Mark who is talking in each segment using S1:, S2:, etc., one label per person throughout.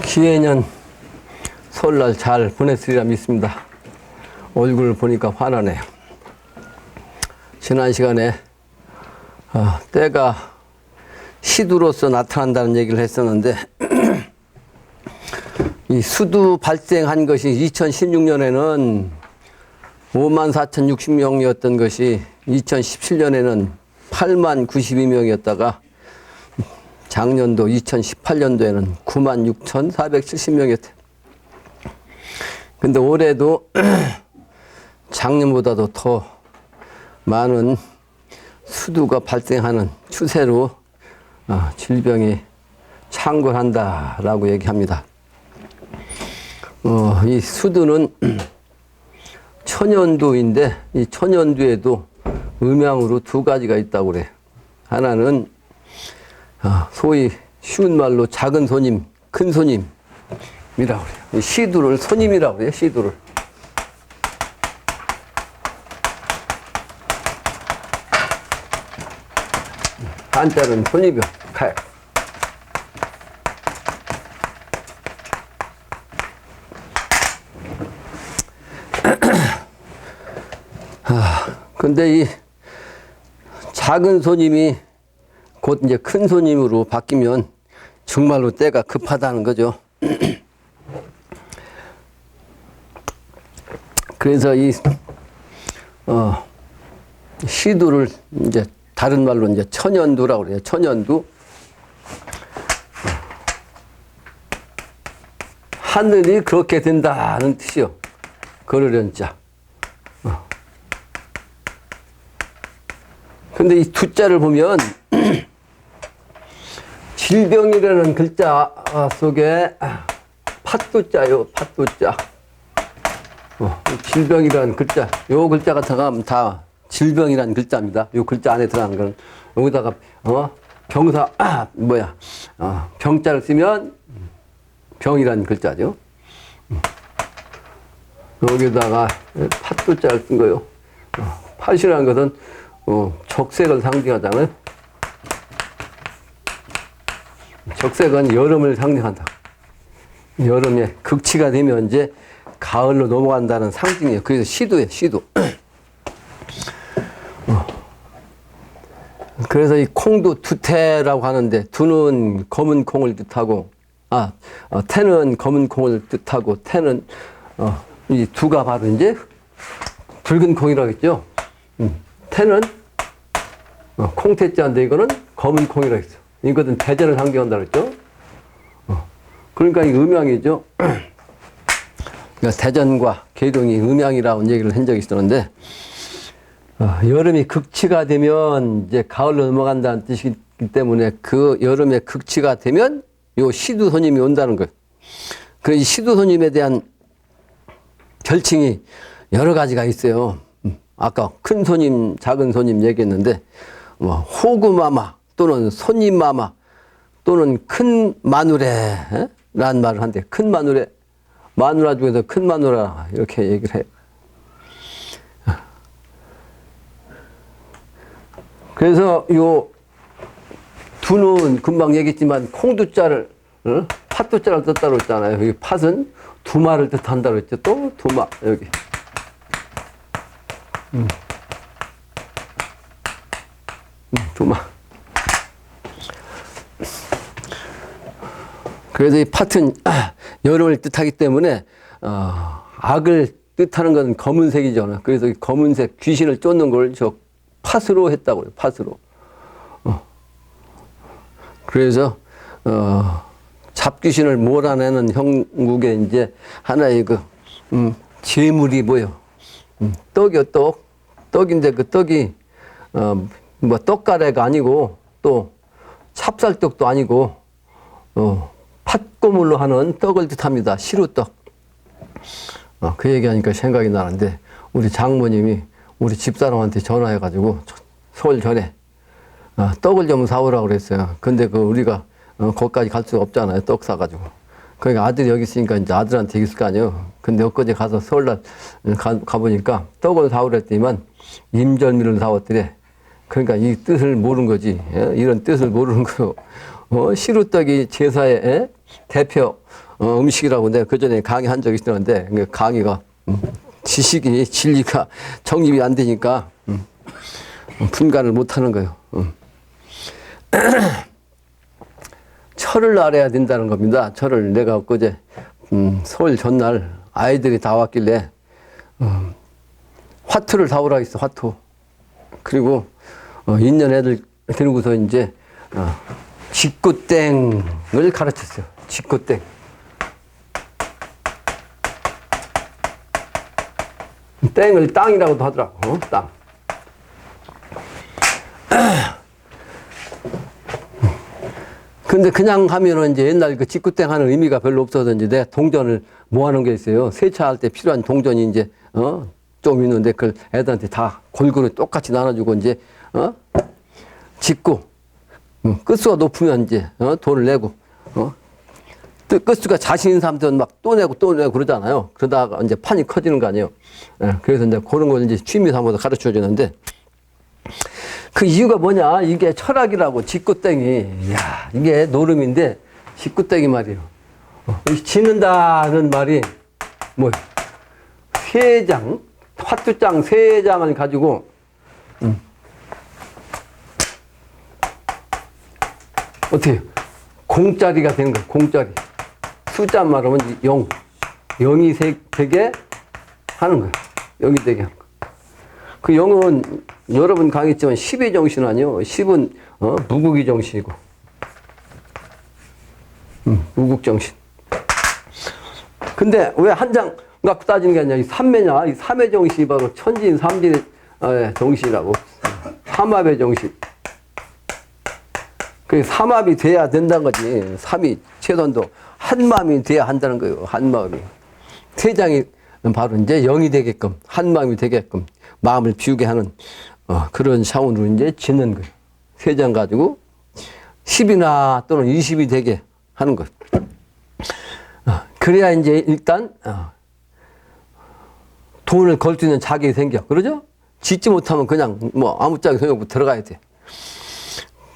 S1: 기해년 설날 잘 보냈으리라 믿습니다. 얼굴을 보니까 화나네요. 지난 시간에 때가 시두로서 나타난다는 얘기를 했었는데 이 수두 발생한 것이 2016년에는 54,060명이었던 것이 2017년에는 80,092명이었다가 작년도 2018년도에는 96,470명이었대요. 근데 올해도 작년보다도 더 많은 수두가 발생하는 추세로 질병이 창궐한다라고 얘기합니다. 이 수두는 천연두인데 이 천연두에도 음양으로 두 가지가 있다고 그래요. 하나는 소위 쉬운 말로 작은 손님, 큰 손님이라고 그래요. 이 시두를 손님이라고 그래요. 시두를. 한자는 손이며 가요. 근데 이 작은 손님이 곧 이제 큰 손님으로 바뀌면 정말로 때가 급하다는 거죠. 그래서 이 시두를 이제 다른 말로 이제 천연두라고 그래요. 천연두. 하늘이 그렇게 된다는 뜻이요. 그러려는 자. 근데 이 두자를 보면 질병이라는 글자 속에 팥두자요, 팥두자. 질병이라는 글자, 요 글자가 들어가면 다 질병이라는 글자입니다. 요 글자 안에 들어가는 건 여기다가 병사 병자를 쓰면 병이라는 글자죠. 여기다가 팥두자를 쓴 거요. 팥이라는 것은 적색을 상징하잖아요. 적색은 여름을 상징한다. 여름에 극치가 되면 이제 가을로 넘어간다는 상징이에요. 그래서 시두예요, 시두. 그래서 이 콩도 두태라고 하는데, 두는 검은 콩을 뜻하고, 태는 검은 콩을 뜻하고, 태는, 이 두가 바로 이제 붉은 콩이라고 했죠. 태는 콩태자인데 이거는 검은 콩이라고 했어. 이것은 대전을 상징한다고 했죠. 그러니까 이 음양이죠. 그러니까 대전과 계룡이 음양이라고 얘기를 한 적이 있었는데, 여름이 극치가 되면 이제 가을로 넘어간다는 뜻이기 때문에 그 여름에 극치가 되면 요 시두 손님이 온다는 거예요. 그 시두 손님에 대한 별칭이 여러 가지가 있어요. 아까 큰 손님, 작은 손님 얘기했는데, 호구마마 또는 손님마마 또는 큰 마누레 라는 말을 한대. 큰 마누레, 마누라 중에서 큰 마누라 이렇게 얘기를 해요. 그래서 요 두는 금방 얘기했지만 콩두자를 팥두자를 뜻다고 했잖아요. 여기 팥은 두마를 뜻한다고 했죠. 또 두마 여기. 두마. 그래서 이 팥은 여름을 뜻하기 때문에 악을 뜻하는 건 검은색이잖아요. 그래서 이 검은색 귀신을 쫓는 걸 저 팥으로 했다고 해요. 팥으로. 그래서 잡귀신을 몰아내는 형국에 이제 하나의 재물이 뭐예요? 떡이요, 떡. 떡인데 그 떡이 떡가래가 아니고 또 찹쌀떡도 아니고 팥고물로 하는 떡을 뜻합니다. 시루떡. 그 얘기하니까 생각이 나는데 우리 장모님이 우리 집사람한테 전화해가지고 설 전에 떡을 좀 사오라고 그랬어요. 근데 우리가 거기까지 갈 수가 없잖아요. 떡 사가지고. 그러니까 아들이 여기 있으니까 이제 아들한테 있을 거 아니에요. 근데 엊그제 가서 설날 가보니까 떡을 사오랬더니만 임절미를 사왔더래. 그러니까 이 뜻을 모르는 거지. 예? 이런 뜻을 모르는 거요. 시루떡이 제사의 예? 대표 음식이라고 내가 그전에 강의한 적이 있었는데 그 강의가 지식이 진리가 정립이 안 되니까 분간을 못하는 거예요. 철을 알아야 된다는 겁니다. 철을 내가 엊그제 설 전날 아이들이 다 왔길래 화투를 사오라 했어. 화투. 그리고 있는 애들 데리고서 이제 직구땡을 가르쳤어요. 직구땡. 땡을 땅이라고도 하더라고. 땅. 근데 그냥 하면은 이제 옛날 그 직구땡 하는 의미가 별로 없어서 이제 내가 동전을 모아놓은 게 있어요. 세차할 때 필요한 동전이 이제, 좀 있는데 그걸 애들한테 다 골고루 똑같이 나눠주고 이제, 짓고, 끝수가 높으면 이제, 돈을 내고, 끝수가 자신 있는 사람들은 막 또 내고 그러잖아요. 그러다가 이제 판이 커지는 거 아니에요. 그래서 이제 그런 걸 이제 취미 삼아서 가르쳐 주는데, 그 이유가 뭐냐? 이게 철학이라고, 직구땡이. 이야, 이게 노름인데, 직구땡이 말이에요. 짓는다는 말이, 뭐, 화투장 3장을 가지고, 어떻게, 공짜리가 되는 거야, 공짜리. 숫자 말하면 0. 0이 되게 하는 거야. 0이 되게 하는 거야. 그 0은 여러분 강의했지만 10의 정신 아니요. 10은 무국의 정신이고. 무국정신. 근데 왜 한 장 갖고 따지는 게 아니라 이 삼매냐? 이 삼의 정신이 바로 천진 삼진의 정신이라고. 삼합의 정신. 그 삼합이 돼야 된다는 거지. 삼이 최선도 한 마음이 돼야 한다는 거예요. 한 마음이. 세 장이 바로 이제 영이 되게끔, 한 마음이 되게끔 마음을 비우게 하는 그런 차원으로 이제 짓는 거예요. 세 장 가지고 10이나 또는 20이 되게 하는 것. 그래야 이제 일단 돈을 걸 수 있는 자격이 생겨. 그러죠? 짓지 못하면 그냥 뭐 아무짝에 소용없고 들어가야 돼.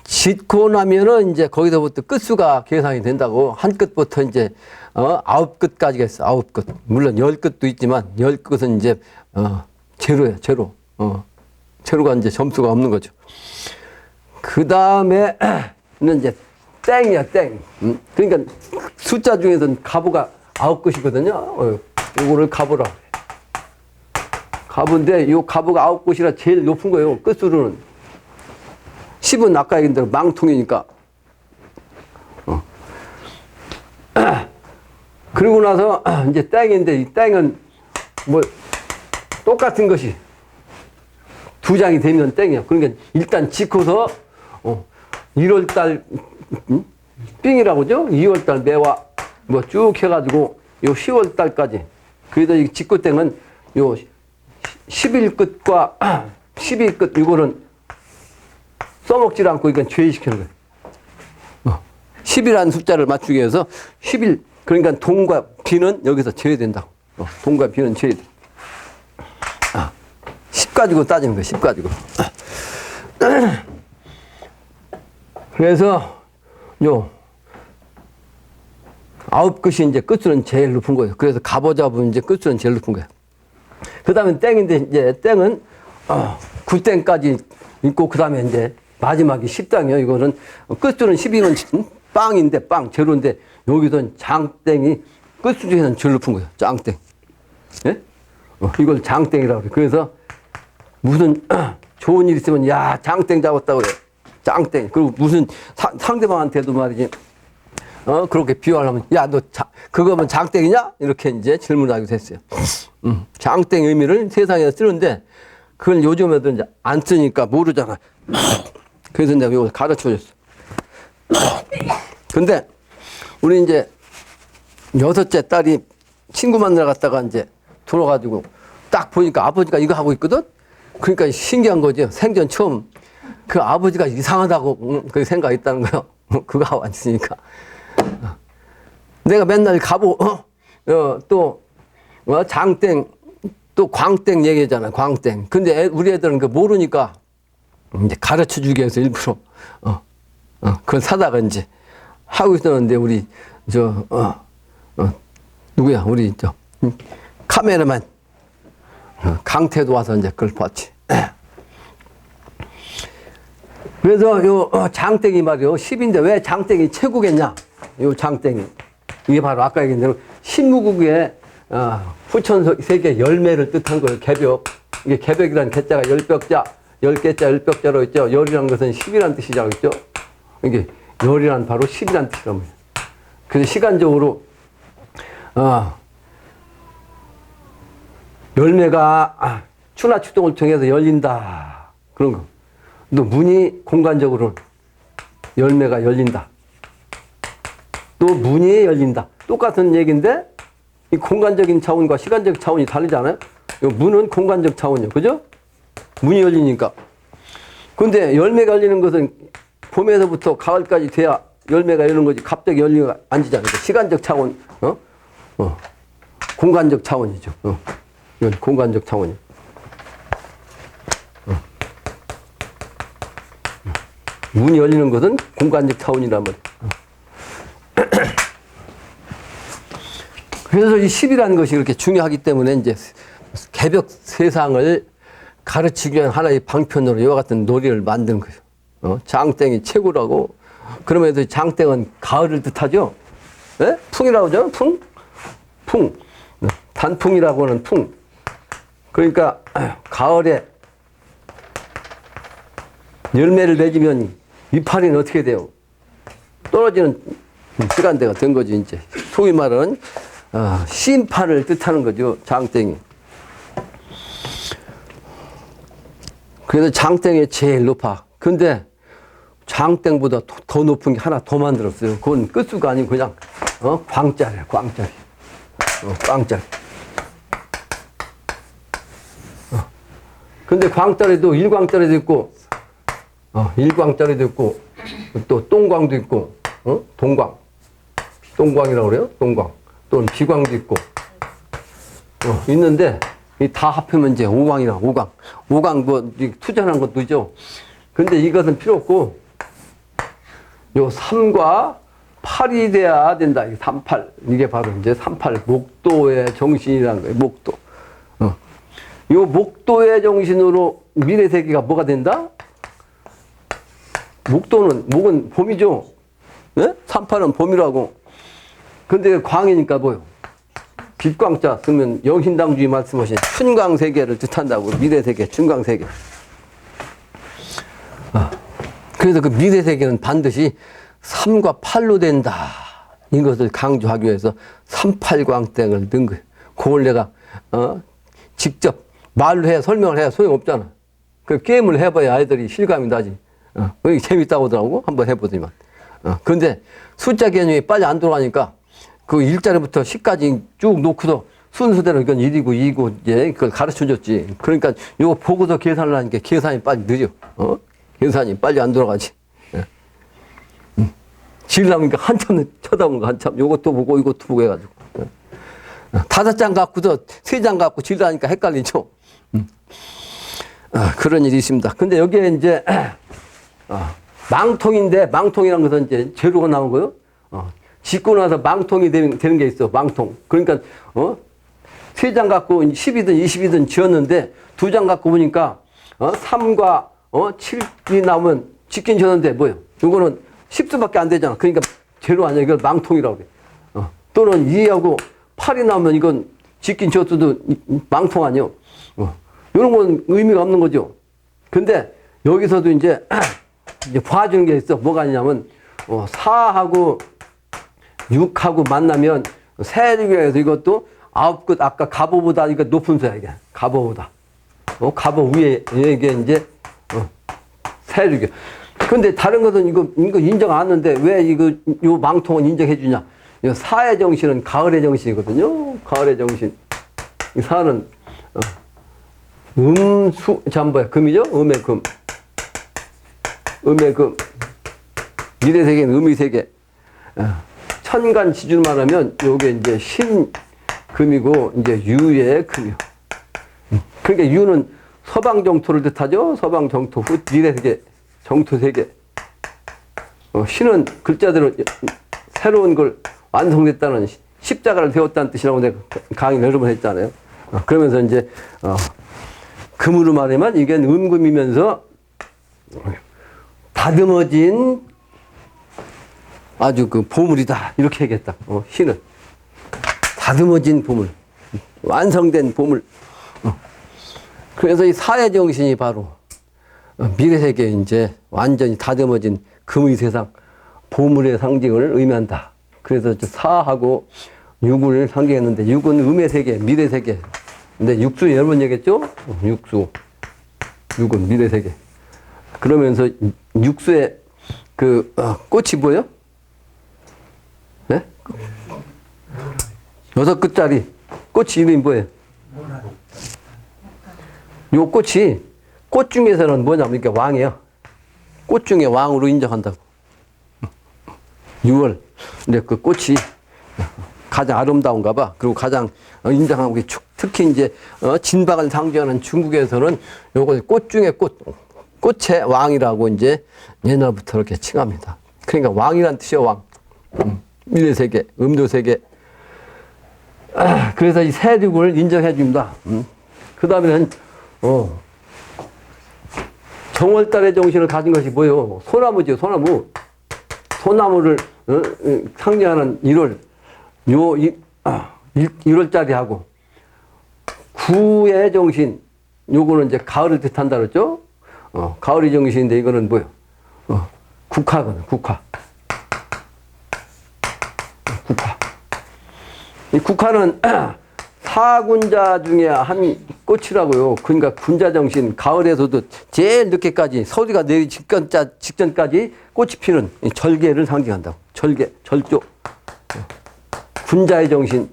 S1: 짓고 나면은 이제 거기서부터 끝수가 계산이 된다고. 한 끝부터 이제 9끝까지 했어. 9끝. 물론 10끝도 있지만 10끝은 이제 제로야, 제로. 제로가 이제 점수가 없는 거죠. 그 다음에는 이제 땡이야, 땡. 그러니까 숫자 중에서는 가부가 9끝이거든요. 요거를 가부라. 가부인데 요 가부가 9끝이라 제일 높은 거예요. 끝수로는. 10은 아까 얘기한 대로 망통이니까. 그러고 나서 이제 땡인데 이 땡은 뭐 똑같은 것이 두 장이 되면 땡이야. 그러니까 일단 짓고서 1월달 삥이라고 그러죠? 2월달 매화 뭐 쭉 해가지고 요 10월달까지. 그래서 이 직구땡은 요 11끝과 12끝 이거는 써먹질 않고 이건 죄의시키는 거예요. 10이라는 숫자를 맞추기 위해서 11 그러니까 동과 비는 여기서 제외된다고. 동과 비는 제외돼. 10 가지고 따지는 거예요. 10 가지고. 그래서 요 9끝이 이제 끝수는 제일 높은 거예요. 그래서 가보잡으면 이제 끝수는 제일 높은 거예요. 그 다음에 땡인데 이제 땡은 9땡까지 있고 그 다음에 이제 마지막이 10당이에요. 이거는 끝수는 12는 빵인데 빵 제로인데 여기서는 장땡이 끝수 중에서는 제일 높은 거예요. 짱땡. 예? 이걸 장땡이라고 그래요. 그래서 무슨 좋은 일 있으면 야 장땡 잡았다고 그래. 짱땡. 그리고 무슨 상대방한테도 말이지. 그렇게 비유하려면 야 너 그거면 장땡이냐? 이렇게 이제 질문하기도 했어요. 장땡 의미를 세상에서 쓰는데 그걸 요즘 애들은 이제 안 쓰니까 모르잖아. 그래서 내가 이걸 가르쳐 줬어. 근데 우리 이제 6째 딸이 친구 만나러 갔다가 이제 들어가지고 딱 보니까 아버지가 이거 하고 있거든? 그러니까 신기한 거죠. 생전 처음 그 아버지가 이상하다고 그 생각이 있다는 거예요. 그거 하고 앉으니까. 내가 맨날 가보, 또, 장땡, 또 광땡 얘기하잖아, 광땡. 근데 우리 애들은 그 모르니까 이제 가르쳐 주기 위해서 일부러, 그걸 사다가 이제 하고 있었는데, 우리, 누구야, 우리, 카메라만, 강태도 와서 이제 그걸 봤지. 그래서 요 장땡이 말이요. 10인데 왜 장땡이 최고겠냐? 요 장땡이. 이게 바로 아까 얘기한 대로 신무국의 후천 세계 열매를 뜻한 거예요. 개벽. 이게 개벽이라는 개자가 열벽자, 열개자, 열벽자로 있죠. 열이라는 것은 10이라는 뜻이라고 했죠. 이게 열이란 바로 10이라는 뜻이란 말이에요. 그래서 시간적으로 열매가 추나 추동을 통해서 열린다. 그런 거. 또 문이 공간적으로 열매가 열린다. 또 문이 열린다. 똑같은 얘기인데 이 공간적인 차원과 시간적 차원이 다르잖아요. 문은 공간적 차원이에요. 그죠? 문이 열리니까. 근데 열매가 열리는 것은 봄에서부터 가을까지 돼야 열매가 열리는 거지. 갑자기 열리가 아니잖아요. 시간적 차원, 공간적 차원이죠. 이건 공간적 차원이에요. 문이 열리는 것은 공간적 차원이란 말이에요. 그래서 이 10이라는 것이 그렇게 중요하기 때문에 이제 개벽 세상을 가르치기 위한 하나의 방편으로 이와 같은 놀이를 만든 거예요. 장땡이 최고라고. 그러면서 장땡은 가을을 뜻하죠. 네? 풍이라고 하죠. 풍? 풍. 단풍이라고 하는 풍. 그러니까 가을에 열매를 맺으면 이파리는 어떻게 돼요? 떨어지는 시간대가 된 거지, 이제. 소위 말하는, 심판을 뜻하는 거죠, 장땡이. 그래서 장땡이 제일 높아. 근데 장땡보다 더 높은 게 하나 더 만들었어요. 그건 끝수가 아니고 그냥, 광짜리야, 광짜리. 광짜리. 근데 광짜리도 일광짜리도 있고, 일광짜리도 있고, 또 똥광도 있고, 동광. 똥광이라고 그래요? 동광. 또는 비광도 있고, 있는데, 이 다 합하면 이제 오광이라, 오광. 오광 뭐, 투자하는 것도 있죠. 근데 이것은 필요 없고, 요 3과 8이 돼야 된다. 3, 8. 이게 바로 이제 3, 8. 목도의 정신이라는 거예요. 목도. 요 목도의 정신으로 미래 세계가 뭐가 된다? 목은 봄이죠. 네? 3, 8은 봄이라고. 근데 광이니까 뭐요? 빛광자 쓰면 영신당주의 말씀하신 춘광세계를 뜻한다고. 미래세계, 춘광세계. 그래서 그 미래세계는 반드시 3과 8로 된다. 이것을 강조하기 위해서 38광땡을 넣은 거예요. 그걸 내가 직접 말로 해 설명을 해야 소용없잖아. 그 게임을 해봐야 아이들이 실감이 나지. 이게 재밌다고 하더라고. 한번 해보더니만. 근데 숫자 개념이 빨리 안 돌아가니까 그 1자리부터 10까지 쭉 놓고도 순서대로 이건 1이고 2고 이제 그걸 가르쳐 줬지. 그러니까 이거 보고서 계산을 하니까 계산이 빨리 느려. 계산이 빨리 안 돌아가지. 지으려니까 한참 쳐다보는 거 한참. 요것도 보고 이것도 보고 해가지고. 5장 갖고도 3장 갖고 지으려니까 헷갈리죠. 그런 일이 있습니다. 근데 여기에 이제 망통인데 망통이라는 것은 이제 재료가 나온 거요. 짓고 나서 망통이 되는 게 있어. 망통. 그러니까 3장 갖고 10이든 20이든 지었는데 2장 갖고 보니까 3과 7이 나오면 짓긴 지었는데 뭐예요? 이거는 10수밖에 안 되잖아. 그러니까 재료 아니야. 이걸 망통이라고 그래. 또는 2하고 8이 나오면 이건 짓긴 지었어도 망통 아니요. 이런 건 의미가 없는 거죠. 근데 여기서도 이제 봐주는 게 있어. 뭐가 있냐면 4하고 6하고 만나면 세류에서 이것도 9끝 아까 갑오보다 이거 높은 수야 이게. 갑오보다. 갑오 위에 이게 이제 세류교. 근데 다른 것은 이거 인정 안 하는데 왜 요 망통은 인정해 주냐? 이 사의 정신은 가을의 정신이거든요. 가을의 정신. 이 사는 잠뭐야 금이죠? 음의 금. 음의 금. 미래 세계는 음의 세계. 천간 지주를 말하면 요게 이제 신 금이고 이제 유의 금이요. 그러니까 유는 서방 정토를 뜻하죠. 서방 정토, 미래 세계, 정토 세계. 신은 글자대로 새로운 걸 완성됐다는 십자가를 세웠다는 뜻이라고 내가 강의를 여러 번 했잖아요. 그러면서 이제 금으로 말하면 이게 음금이면서 다듬어진 아주 그 보물이다 이렇게 얘기했다. 신은 다듬어진 보물, 완성된 보물. 그래서 이 사회 정신이 바로 미래 세계에 이제 완전히 다듬어진 금의 세상, 보물의 상징을 의미한다. 그래서 사하고 육을 상징했는데 육은 음의 세계, 미래 세계. 근데 육수 여러 번 얘기했죠? 육수, 육은 미래 세계. 그러면서 육수에 그 꽃이 뭐예요? 네? 6끝짜리 꽃이 이름이 뭐예요? 요 꽃이 꽃 중에서는 뭐냐면 이게 왕이에요. 꽃 중에 왕으로 인정한다고. 6월. 근데 그 꽃이 가장 아름다운가 봐. 그리고 가장 인정하고 특히 이제 진박을 상징하는 중국에서는 요거 꽃 중에 꽃, 꽃의 왕이라고 이제 옛날부터 이렇게 칭합니다. 그러니까 왕이란 뜻이요, 왕. 미래 세계, 음도 세계. 그래서 이 세륙을 인정해 줍니다. 그 다음에는 정월달의 정신을 가진 것이 뭐예요? 소나무죠, 소나무. 소나무를 상징하는 1월, 1월짜리하고 구의 정신, 요거는 이제 가을을 뜻한다 그랬죠? 가을의 정신인데 이거는 뭐예요? 국화거든, 국화. 국화. 이 국화는 사군자 중에 한 꽃이라고요. 그러니까 군자 정신, 가을에서도 제일 늦게까지 서리가 내리 직전까지 꽃이 피는 절개를 상징한다고. 절개, 절조. 군자의 정신,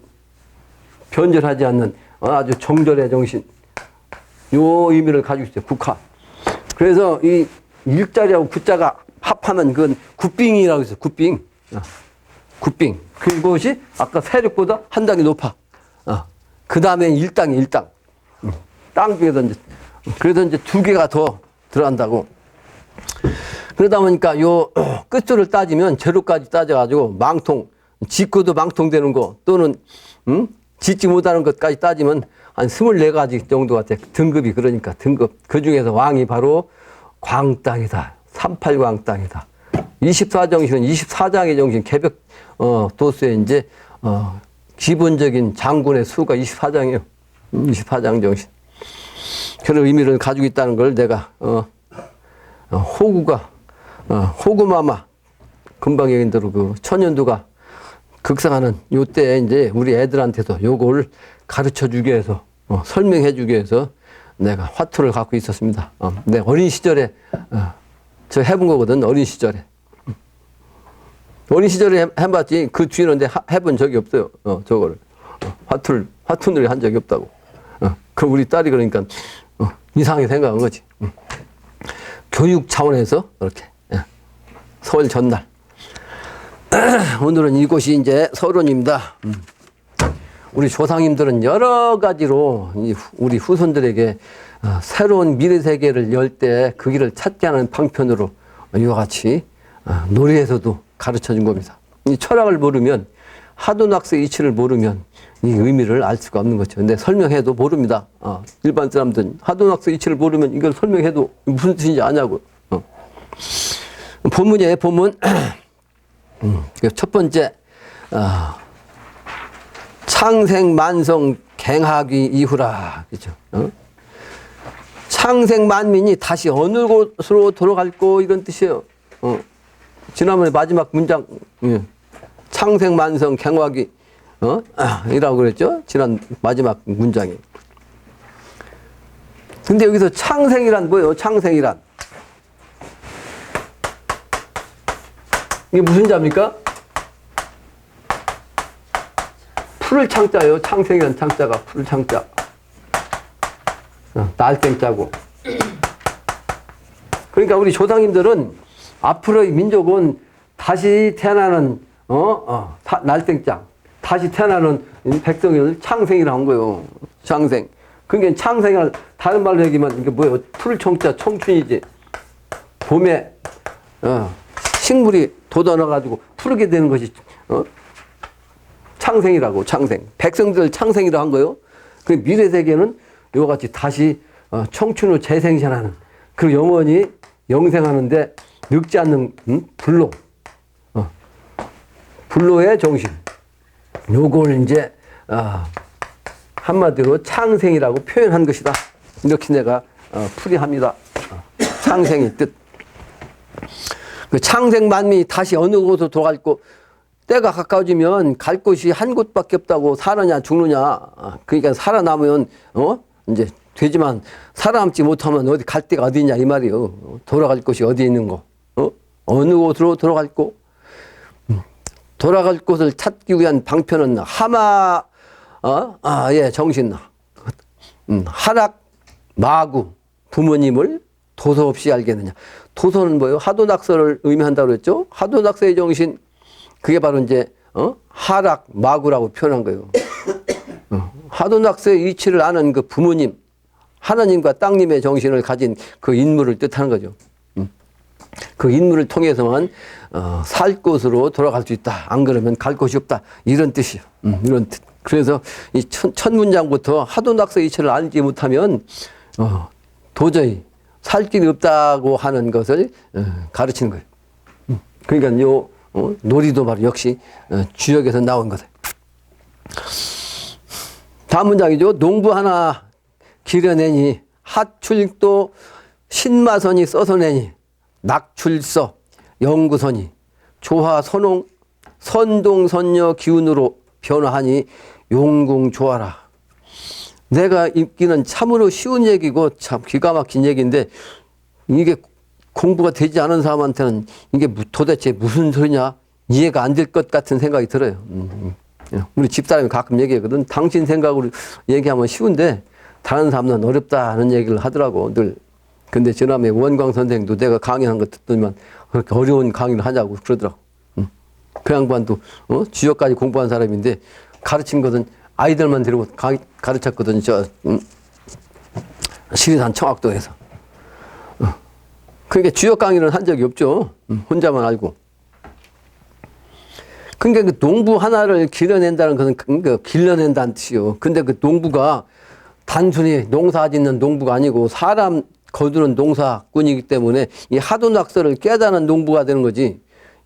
S1: 변절하지 않는 아주 정절의 정신. 요 의미를 가지고 있어요. 국화. 그래서 이 일자리하고 구자가 합하면 그건 굿빙이라고 있어요. 굿빙. 굿빙. 그것이 아까 세력보다 한 단계 높아. 그 다음에 일당이 일당. 땅 중에서 이제, 그래서 이제 2개가 더 들어간다고. 그러다 보니까 요 끝줄을 따지면 제로까지 따져가지고 망통, 짓고도 망통되는 거 또는, 짓지 못하는 것까지 따지면 한 24가지 정도가 돼. 등급이 그러니까 등급. 그 중에서 왕이 바로 광땅이다. 38광땅이다. 24정신은 24장의 정신, 개벽, 도수에 이제, 기본적인 장군의 수가 24장이에요. 24장 정신. 그런 의미를 가지고 있다는 걸 내가, 호구마마, 금방 얘기한 대로 그 천연두가 극상하는 요때 이제 우리 애들한테도 요걸 가르쳐 주기 위해서, 설명해 주기 위해서 내가 화투를 갖고 있었습니다. 내 어린 시절에, 저 해본 거거든, 어린 시절에. 어린 시절에 해봤지, 그 뒤에는 근데 해본 적이 없어요. 저거를. 화투놀이 한 적이 없다고. 그럼 우리 딸이 그러니까, 이상하게 생각한 거지. 교육 차원에서, 이렇게. 설 전날. 오늘은 이곳이 이제 서론입니다. 우리 조상님들은 여러 가지로 우리 후손들에게 새로운 미래 세계를 열 때 그 길을 찾게 하는 방편으로 이와 같이 놀이에서도 가르쳐 준 겁니다. 이 철학을 모르면, 하도낙스의 이치를 모르면 이 의미를 알 수가 없는 거죠. 근데 설명해도 모릅니다. 일반 사람들은 하도낙스의 이치를 모르면 이걸 설명해도 무슨 뜻인지 아냐고. 본문이에요, 본문. 첫 번째, 창생 만성 갱하기 이후라. 그죠? 창생 만민이 다시 어느 곳으로 돌아갈고 이런 뜻이에요. 지난번에 마지막 문장, 창생 만성 갱하기, 이라고 그랬죠? 지난 마지막 문장이. 근데 여기서 창생이란 뭐예요? 창생이란. 이게 무슨 자입니까? 풀을 창자예요. 창생이란 창자가 풀을 창자. 날생자고. 그러니까 우리 조상님들은 앞으로의 민족은 다시 태어나는 날생자, 다시 태어나는 백성을 창생이라고 한 거예요. 창생. 그게 창생을 다른 말로 얘기하면 이게 뭐예요? 풀 청자 청춘이지. 봄에 식물이 돋아나가지고 푸르게 되는 것이 창생이라고. 창생. 백성들 창생이라고 한 거요. 그 미래 세계는 이와 같이 다시 청춘으로 재생산하는, 그 영원히 영생하는데 늙지 않는 불로, 불로의 정신. 요걸 이제 한마디로 창생이라고 표현한 것이다. 이렇게 내가 풀이합니다. 창생의 뜻. 그 창생 만민이 다시 어느 곳으로 돌아갈 곳, 때가 가까워지면 갈 곳이 한 곳밖에 없다고. 사느냐 죽느냐. 그러니까 살아남으면 이제 되지만 살아남지 못하면 어디 갈 데가 어디 있냐 이 말이요. 돌아갈 곳이 어디 있는 거. 어느 곳으로 돌아갈 곳. 돌아갈 곳을 찾기 위한 방편은 하마 정신. 하락 마구 부모님을 도서 없이 알겠느냐. 도서는 뭐예요? 하도낙서를 의미한다고 그랬죠. 하도낙서의 정신, 그게 바로 이제 하락 마구라고 표현한 거예요. 하도낙서의 이치를 아는 그 부모님, 하나님과 땅님의 정신을 가진 그 인물을 뜻하는 거죠. 그 인물을 통해서만 살 곳으로 돌아갈 수 있다. 안 그러면 갈 곳이 없다. 이런 뜻이요. 이런 뜻. 그래서 이 첫 문장부터 하도낙서 이치를 알지 못하면 도저히 살 길이 없다고 하는 것을 가르치는 거예요. 그러니까 요 놀이도 바로 역시 주역에서 나온 거다. 다음 문장이죠. 농부 하나 기려내니 하출도 신마선이 써서내니 낙출서 영구선이 조화 선홍 선동선녀 기운으로 변화하니 용궁조화라. 내가 읽기는 참으로 쉬운 얘기고 참 기가 막힌 얘기인데 이게 공부가 되지 않은 사람한테는 이게 도대체 무슨 소리냐 이해가 안 될 것 같은 생각이 들어요. 우리 집사람이 가끔 얘기하거든. 당신 생각으로 얘기하면 쉬운데 다른 사람은 어렵다는 얘기를 하더라고 늘. 근데 지난해 원광 선생도 내가 강의한 거 듣더니만 그렇게 어려운 강의를 하냐고 그러더라고. 그 양반도 주역까지 공부한 사람인데 가르친 것은 아이들만 데리고 가르쳤거든. 시리산 청학도에서. 그러니까 주역 강의를 한 적이 없죠. 혼자만 알고. 그러니까 그 농부 하나를 길러낸다는 것은 길러낸다는 뜻이요. 근데 그 농부가 단순히 농사 짓는 농부가 아니고 사람 거두는 농사꾼이기 때문에 이 하도낙서를 깨닫는 농부가 되는 거지.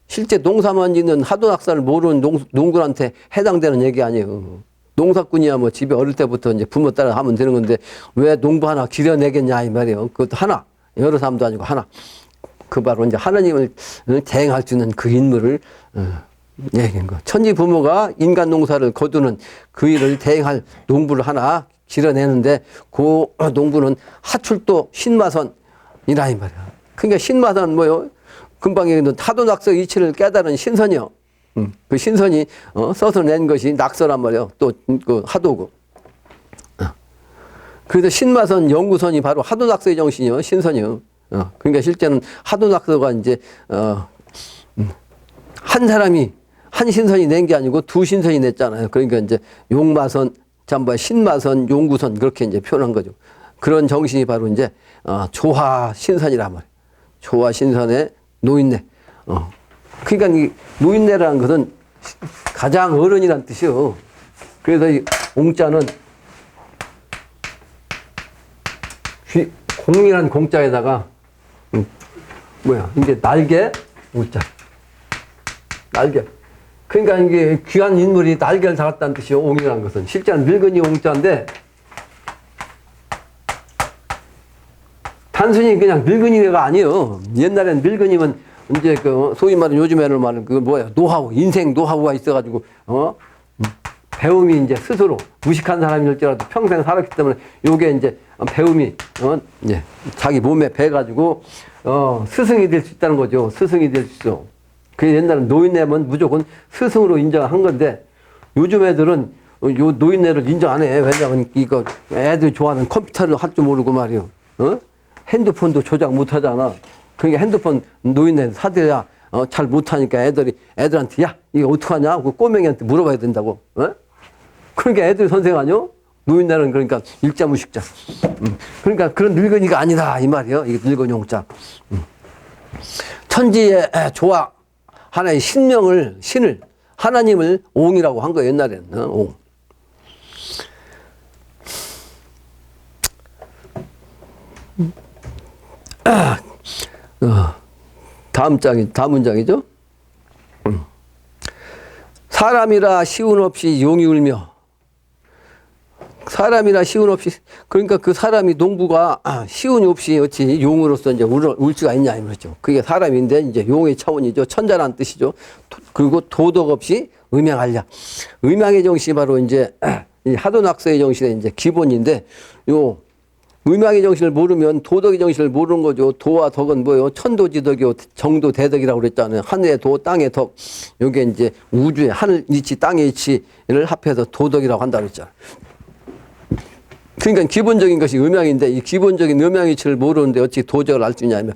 S1: 실제 농사만 짓는 하도낙서를 모르는 농군한테 해당되는 얘기 아니에요. 농사꾼이야 뭐 집에 어릴 때부터 이제 부모 따라 하면 되는 건데 왜 농부 하나 길어내겠냐 이 말이에요. 그것도 하나, 여러 사람도 아니고 하나. 그 바로 이제 하나님을 대행할 수 있는 그 인물을 얘기한 거. 천지 부모가 인간 농사를 거두는 그 일을 대행할 농부를 하나 길어내는데 그 농부는 하출도 신마선이라 이 말이야. 그러니까 신마선 뭐요? 금방 얘기했던 하도낙서 이치를 깨달은 신선이요. 그 신선이 써서 낸 것이 낙서란 말이에요. 또 그 하도고. 그래서 신마선 연구선이 바로 하도낙서의 정신이요. 신선이요. 그러니까 실제는 하도낙서가 이제 한 사람이 한 신선이 낸 게 아니고 두 신선이 냈잖아요. 그러니까 이제 용마선, 잠바 신마선, 용구선 그렇게 이제 표현한 거죠. 그런 정신이 바로 이제 조화 신선이란 말이에요. 조화 신선의 노인네. 그러니까 이 노인네라는 것은 가장 어른이란 뜻이요. 그래서 이 옹자는 공이란 공자에다가 이게 날개 우자 날개. 그러니까 이게 귀한 인물이 날개를 달았다는 뜻이요. 옹이라는 것은 실제는 늙은이 옹자인데 단순히 그냥 늙은이가 아니에요. 옛날엔 늙은이면 이제 그 소위 말하는 요즘에는 말하는 그 뭐야 노하우, 인생 노하우가 있어가지고 배움이 이제 스스로 무식한 사람일지라도 평생 살았기 때문에 요게 이제 배움이 이제 자기 몸에 배가지고 스승이 될 수 있다는 거죠. 스승이 될 수 있어. 그 옛날엔 노인네면 무조건 스승으로 인정한 건데 요즘 애들은 요 노인네를 인정 안 해. 왜냐면 이거 애들이 좋아하는 컴퓨터를 할 줄 모르고 말이요. 핸드폰도 조작 못 하잖아. 그러니까 핸드폰 노인네 사들야 잘 못하니까 애들한테 야 이거 어떡하냐? 그 꼬맹이한테 물어봐야 된다고. 그러니까 애들이 선생 아니요? 노인네는 그러니까 일자무식자. 그러니까 그런 늙은이가 아니다 이 말이에요. 이게 늙은 용자. 천지의 조화 하나의 신을 하나님을 옹이라고 한 거예요. 옛날에는 옹. 다음 문장이죠. 사람이라 시운 없이 용이 울며. 사람이라 시운 없이, 그러니까 그 사람이 농부가 시운이 없이 어찌 용으로서 이제 울 수가 있냐 이거죠. 그게 사람인데 이제 용의 차원이죠. 천자라는 뜻이죠. 그리고 도덕 없이 음양하려. 음양의 정신이 바로 이제 이 하도낙서의 정신의 이제 기본인데, 요 음양의 정신을 모르면 도덕의 정신을 모르는 거죠. 도와 덕은 뭐예요? 천도지덕이요, 정도 대덕이라고 그랬잖아요. 하늘의 도, 땅의 덕. 요게 이제 우주의 하늘 이치, 땅의 이치를 합해서 도덕이라고 한다고 그랬잖아요. 그러니까 기본적인 것이 음양인데, 이 기본적인 음양 이치를 모르는데 어찌 도덕을 알 수 있냐면,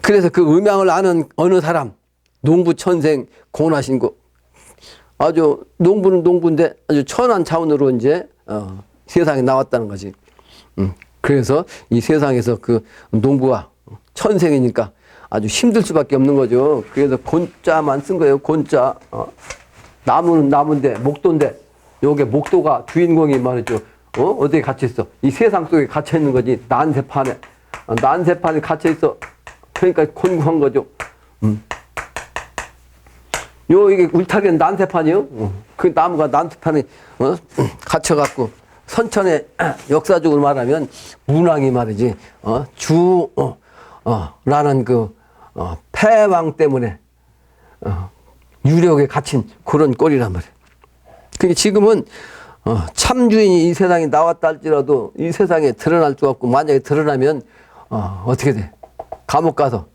S1: 그래서 그 음양을 아는 어느 사람, 농부 천생 고나신고, 아주 농부는 농부인데 아주 천한 차원으로 이제 세상에 나왔다는 거지. 그래서 이 세상에서 그 농부가 천생이니까 아주 힘들 수밖에 없는 거죠. 그래서 곤자만 쓴 거예요. 곤자. 나무는 나무인데 목도인데, 요게 목도가 주인공이 말이죠. 어디에 갇혀 있어? 이 세상 속에 갇혀 있는 거지. 난세판에. 난세판에 갇혀 있어. 그러니까 곤고한 거죠. 이게 울타리는 난세판이요. 그 나무가 난세판에 갇혀갖고, 선천의 역사적으로 말하면 문왕이 말이지, 라는 그, 패왕 때문에, 유력에 갇힌 그런 꼴이란 말이에요. 그게 지금은, 참주인이 이 세상에 나왔다 할지라도 이 세상에 드러날 수 없고, 만약에 드러나면, 어떻게 돼? 감옥 가서,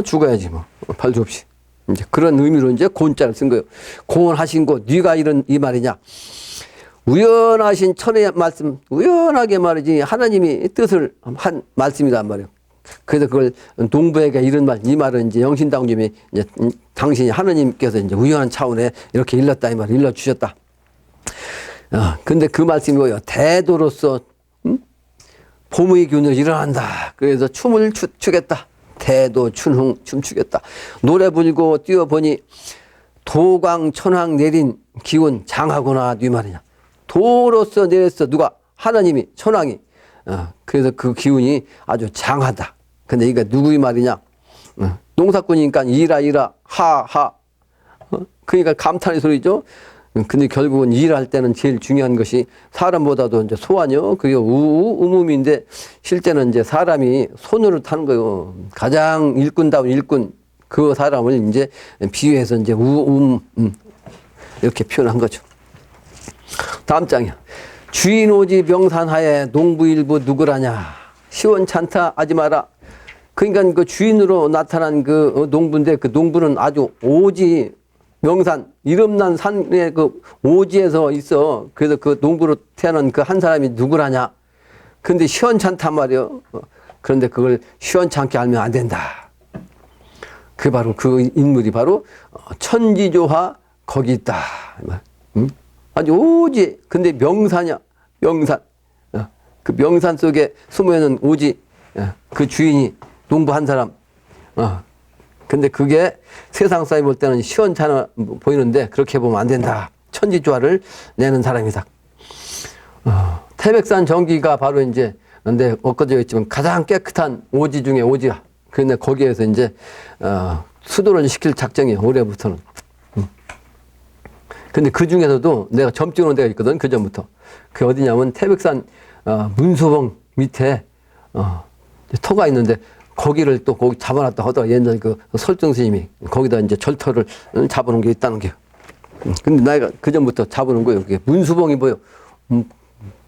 S1: 죽어야지 뭐. 발도 없이. 이제 그런 의미로 이제 곤자를 쓴 거예요. 고원하신 곳, 네가 이 말이냐. 우연하신 천의 말씀, 우연하게 말이지 하나님이 뜻을 한 말씀이란 말이에요. 그래서 그걸 농부에게 이런 말, 이 말은 이제 영신당님이 이제 당신이 하나님께서 이제 우연한 차원에 이렇게 일렀다 이 말을 일러주셨다. 근데 그 말씀이 뭐예요? 대도로서 봄의 기운을 일어난다. 그래서 춤을 추겠다. 대도 춘흥 춤추겠다. 노래 불고 뛰어보니 도광 천황 내린 기운 장하구나 이 말이냐. 도로서 내렸어. 누가? 하나님이, 천왕이. 그래서 그 기운이 아주 장하다. 근데 이게 누구의 말이냐? 농사꾼이니까 이라, 하. 그러니까 감탄의 소리죠. 근데 결국은 일할 때는 제일 중요한 것이 사람보다도 이제 소하뇨. 그게 우음인데 실제는 이제 사람이 손으로 타는 거예요. 가장 일꾼다운 일꾼. 그 사람을 이제 비유해서 이제 이렇게 표현한 거죠. 다음 장이야. 주인 오지 명산하에 농부일부 누구라냐. 시원찮다 하지 마라. 그러니까 그 주인으로 나타난 그 농부인데, 그 농부는 아주 오지 명산, 이름난 산의 그 오지에서 있어. 그래서 그 농부로 태어난 그 한 사람이 누구라냐. 근데 시원찮단 말이요. 그런데 그걸 시원찮게 알면 안 된다. 그 바로 그 인물이 바로 천지조화 거기 있다. 아주 오지. 근데 명산이야. 명산. 그 명산 속에 숨어있는 오지. 그 주인이 농부 한 사람. 근데 그게 세상 사람이 볼 때는 시원찮아 보이는데 그렇게 보면 안 된다. 천지조화를 내는 사람이다. 태백산 정기가 바로 이제, 근데 엊그제 있지만 가장 깨끗한 오지 중에 오지야. 그런데 거기에서 이제, 수도를 시킬 작정이에요. 올해부터는. 근데 그 중에서도 내가 점 찍어놓은 데가 있거든. 그 전부터. 그게 어디냐면 태백산, 문수봉 밑에, 터가 있는데 거기를 또 거기 잡아놨다 하더라. 옛날 그 설정 스님이 거기다 이제 절터를 잡아놓은 게 있다는 게. 근데 내가 그 전부터 잡아놓은 거예요. 그게 문수봉이 뭐예요?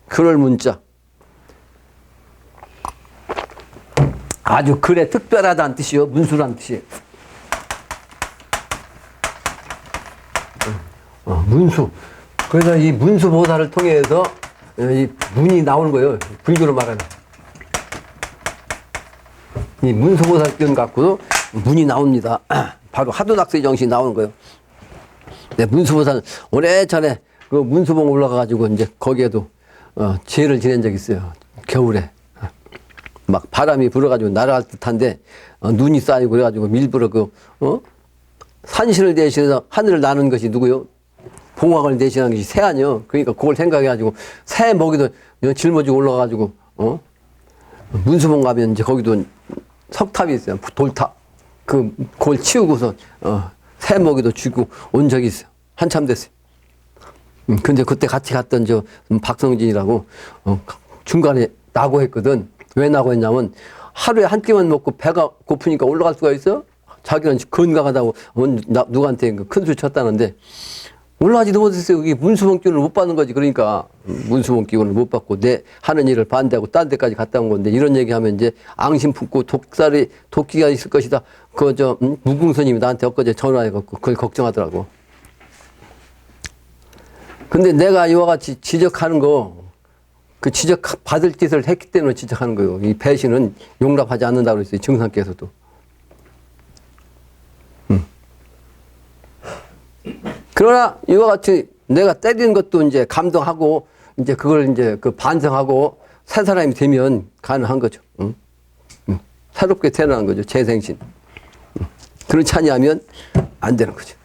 S1: 그럴 문자. 아주 글에 특별하다는 뜻이요. 문수라는 뜻이에요. 문수. 그래서 이 문수보살을 통해서 이 문이 나오는 거예요. 불교로 말하면. 이 문수보살 기운 갖고도 문이 나옵니다. 바로 하도낙서의 정신이 나오는 거예요. 네, 문수보살 오래전에 그 문수봉 올라가가지고 이제 거기에도 제를 지낸 적이 있어요. 겨울에. 막 바람이 불어가지고 날아갈 듯한데, 눈이 쌓이고 그래가지고 밀불어 산신을 대신해서 하늘을 나는 것이 누구요? 봉황을 대신하는 것이 새 아니요. 그러니까 그걸 생각해가지고 새 먹이도 짊어지고 올라가가지고, 문수봉 가면 이제 거기도 석탑이 있어요. 돌탑. 그걸 치우고서, 새 먹이도 주고 온 적이 있어요. 한참 됐어요. 근데 그때 같이 갔던 박성진이라고, 중간에 낙오했거든. 왜 낙오했냐면, 하루에 한 끼만 먹고 배가 고프니까 올라갈 수가 있어? 자기는 건강하다고 누구한테 큰 소리 쳤다는데, 올라가지도 못했어요. 이게 문수봉 기운을 못 받는 거지. 그러니까 문수봉 기운을 못 받고 내 하는 일을 반대하고 딴 데까지 갔다 온 건데, 이런 얘기하면 이제 앙심 품고 도끼가 있을 것이다. 무궁스님이 나한테 엊그제 전화해갖고 그걸 걱정하더라고. 근데 내가 이와 같이 지적하는 거, 그 지적 받을 짓을 했기 때문에 지적하는 거예요. 이 배신은 용납하지 않는다고 그랬어요. 증상께서도. 그러나 이와 같이 내가 때리는 것도 이제 감동하고 이제 그걸 이제 반성하고 새 사람이 되면 가능한 거죠. 새롭게 태어나는 거죠. 재생신. 그렇지 않으면 안 되는 거죠.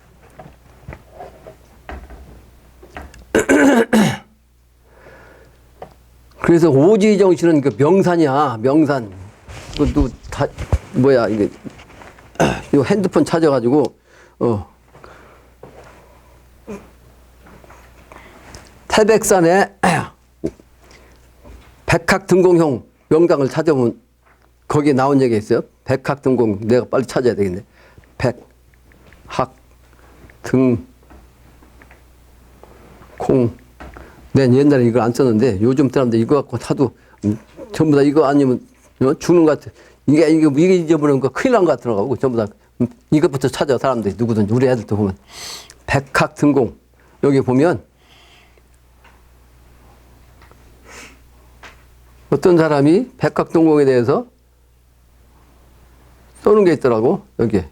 S1: 그래서 오지 정신은 명산이야. 명산. 그것도 다 이게 이 핸드폰 찾아가지고 태백산에 백학등공형 명당을 찾아보면 거기에 나온 얘기가 있어요. 백학등공. 내가 빨리 찾아야 되겠네. 백학등공. 내 옛날에 이걸 안 썼는데 요즘 사람들 이거 갖고 사도 전부 다 이거 아니면 죽는 것 같아. 이게 잊어버리는 거 큰일 난 것 같더라고. 전부 다 이것부터 찾아. 사람들이 누구든지 우리 애들도 보면 백학등공. 여기 보면 어떤 사람이 백학등공에 대해서 쏘는 게 있더라고. 여기에.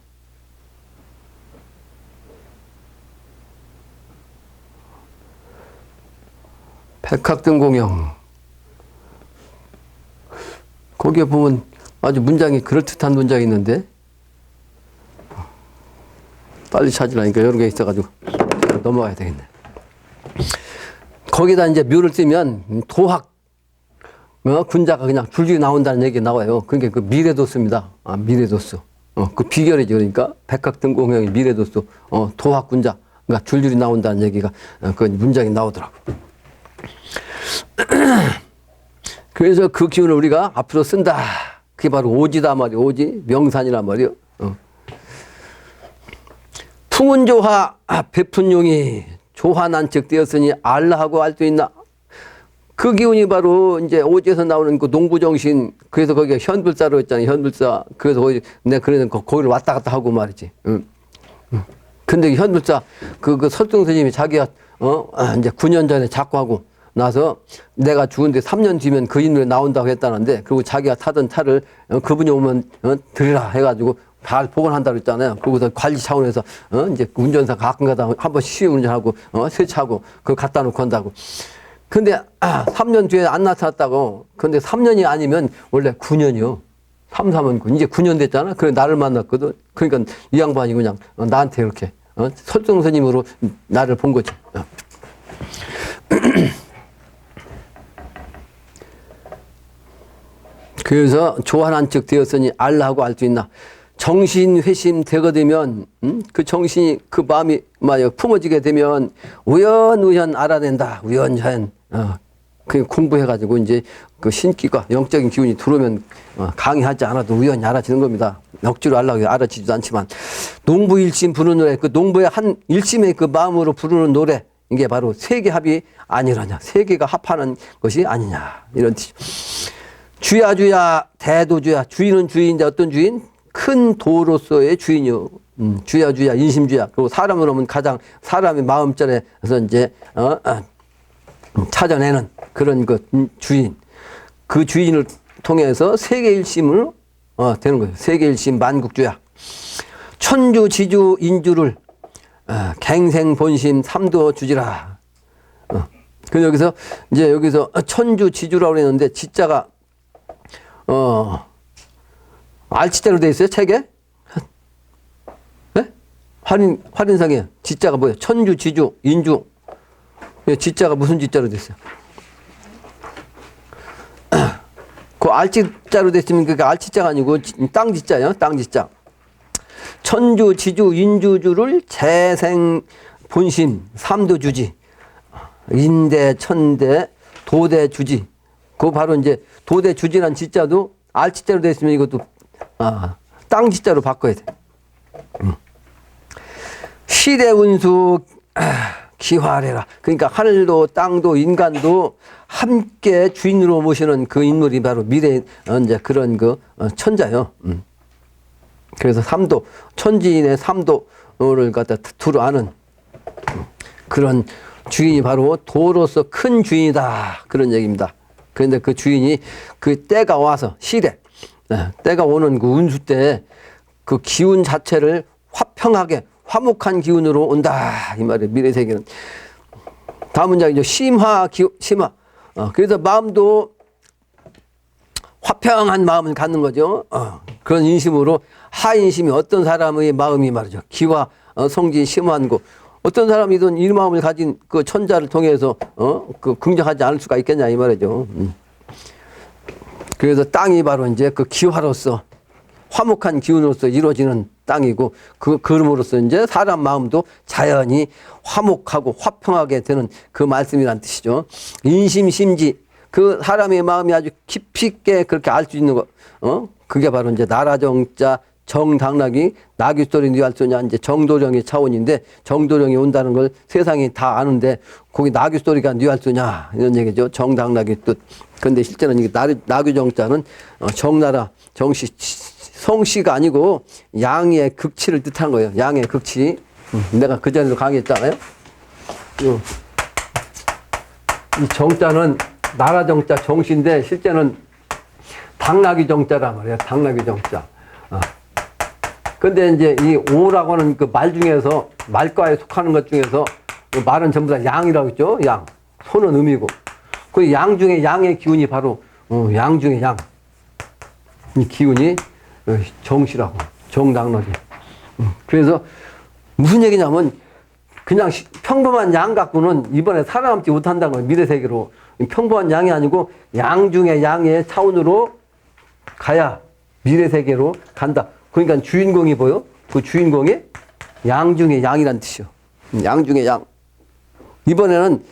S1: 백학등공형. 거기에 보면 아주 문장이 그럴듯한 문장이 있는데 빨리 찾으라니까 여러 개 있어가지고 넘어가야 되겠네. 거기다 이제 묘를 띄면 도학 군자가 그냥 줄줄이 나온다는 얘기 나와요. 그러니까 그 미래도수입니다. 미래도수. 그 비결이죠. 그러니까 백학등공형이 미래도수. 도학 군자. 그러니까 줄줄이 나온다는 얘기가 그 문장이 나오더라고. 그래서 그 기운을 우리가 앞으로 쓴다. 그게 바로 오지다 말이요. 오지. 명산이란 말이요. 풍운조화 베푼용이 조화난척되었으니 알라하고 알 수 있나. 그 기운이 바로 이제 오지에서 나오는 그 농부정신. 그래서 거기가 현불사로 했잖아요. 현불사. 그래서 내가 그래서 거기를 왔다 갔다 하고 말이지. 근데 현불사 그 설정 스님이 자기가 이제 9년 전에 자꾸 하고 나서 내가 죽은데 3년 뒤면 그 인물이 나온다고 했다는데, 그리고 자기가 타던 차를 그분이 오면 드리라 해가지고 잘 복원한다고 했잖아요. 그러고서 관리 차원에서 이제 운전사 가끔가다 한 번씩 시위 운전하고 세차하고 그거 갖다 놓고 한다고. 근데 3년 뒤에 안 나타났다고. 근데 3년이 아니면 원래 9년이요. 3, 3은 9. 이제 9년 됐잖아. 그래 나를 만났거든. 그러니까 이 양반이 그냥 나한테 이렇게 설정 스님으로 나를 본 거지. 그래서 조화난척 되었으니 알라하고 알 수 있나. 정신 회심 되거든면 그 정신이 그 마음이 품어지게 되면 우연우연 알아낸다. 우연우연. 그 공부해가지고 이제 그 신기가 영적인 기운이 들어오면 강의하지 않아도 우연히 알아지는 겁니다. 억지로 하려고 알아지지도 않지만, 농부일심 부르는 노래, 그 농부의 한 일심의 그 마음으로 부르는 노래, 이게 바로 세계합이 아니라냐. 세계가 합하는 것이 아니냐. 이런 뜻이죠. 주야 대도주야. 주인은 주인인데 어떤 주인? 큰 도로서의 주인이요. 주야 인심주야. 그리고 사람으로 하면 가장 사람의 마음전에서 이제 찾아내는 그런 그 주인. 그 주인을 통해서 세계일심을 되는 거예요. 세계일심 만국주야. 천주 지주 인주를 갱생본심 삼도 주지라. 그 여기서 이제 여기서 천주 지주라고 그랬는데 지자가 알치자로 돼 있어요 책에? 네? 활인상에 지자가 뭐예요? 천주 지주 인주 지자가 무슨 지자로 돼 있어요? 그 알치자로 됐으면 그게 알치자가 아니고 땅 지자예요. 땅 지자. 천주 지주 인주주를 재생 본심 삼도주지 인대 천대 도대주지 그 바로 이제 도대주지란 지자도 알치자로 됐으면 이것도 땅 지자로 바꿔야 돼. 시대운수 기화래라. 그러니까 하늘도 땅도 인간도 함께 주인으로 모시는 그 인물이 바로 미래 이제 그런 그 천자요. 그래서 삼도 천지인의 삼도를 갖다 두루 아는 그런 주인이 바로 도로서 큰 주인이다 그런 얘기입니다. 그런데 그 주인이 그 때가 와서 시대 때가 오는 그 운수 때 그 기운 자체를 화평하게 화목한 기운으로 온다 이 말이에요. 미래 세계는. 다음 문장이죠. 심화 심화. 그래서 마음도 화평한 마음을 갖는 거죠. 그런 인심으로 하인심이 어떤 사람의 마음이 말이죠. 기와 성지 심한 거. 어떤 사람이든 이 마음을 가진 그 천자를 통해서 그 긍정하지 않을 수가 있겠냐 이 말이죠. 그래서 땅이 바로 이제 그 기화로서 화목한 기운으로서 이루어지는 땅이고 그럼으로써 이제 사람 마음도 자연히 화목하고 화평하게 되는 그 말씀이란 뜻이죠. 인심심지 그 사람의 마음이 아주 깊이 있게 그렇게 알 수 있는 거 그게 바로 이제 나라정자 정당락이 나귀소리 뉘알소냐 이제 정도령의 차원인데 정도령이 온다는 걸 세상이 다 아는데 거기 나귀소리가 뉘알소냐 이런 얘기죠. 정당락의 뜻. 근데 실제는 이게 나귀정자는 정나라 정시 성씨가 아니고 양의 극치를 뜻한 거예요. 양의 극치. 내가 그 전에도 강의했잖아요. 이 정자는 나라 정자 정씨인데 실제는 당나귀 정자란 말이에요. 당나귀 정자. 근데 이제 이 오라고 하는 그 말 중에서 말과에 속하는 것 중에서 말은 전부 다 양이라고 했죠. 양. 소는 음이고. 그 양 중에 양의 기운이 바로 양 중에 양. 이 기운이 정씨라고 정당나귀. 그래서 무슨 얘기냐면 그냥 평범한 양 갖고는 이번에 살아남지 못한다는 거예요. 미래세계로. 평범한 양이 아니고 양 중에 양의 차원으로 가야 미래세계로 간다. 그러니까 주인공이 뭐요? 그 주인공이 양 중에 양이란 뜻이요. 양 중에 양. 이번에는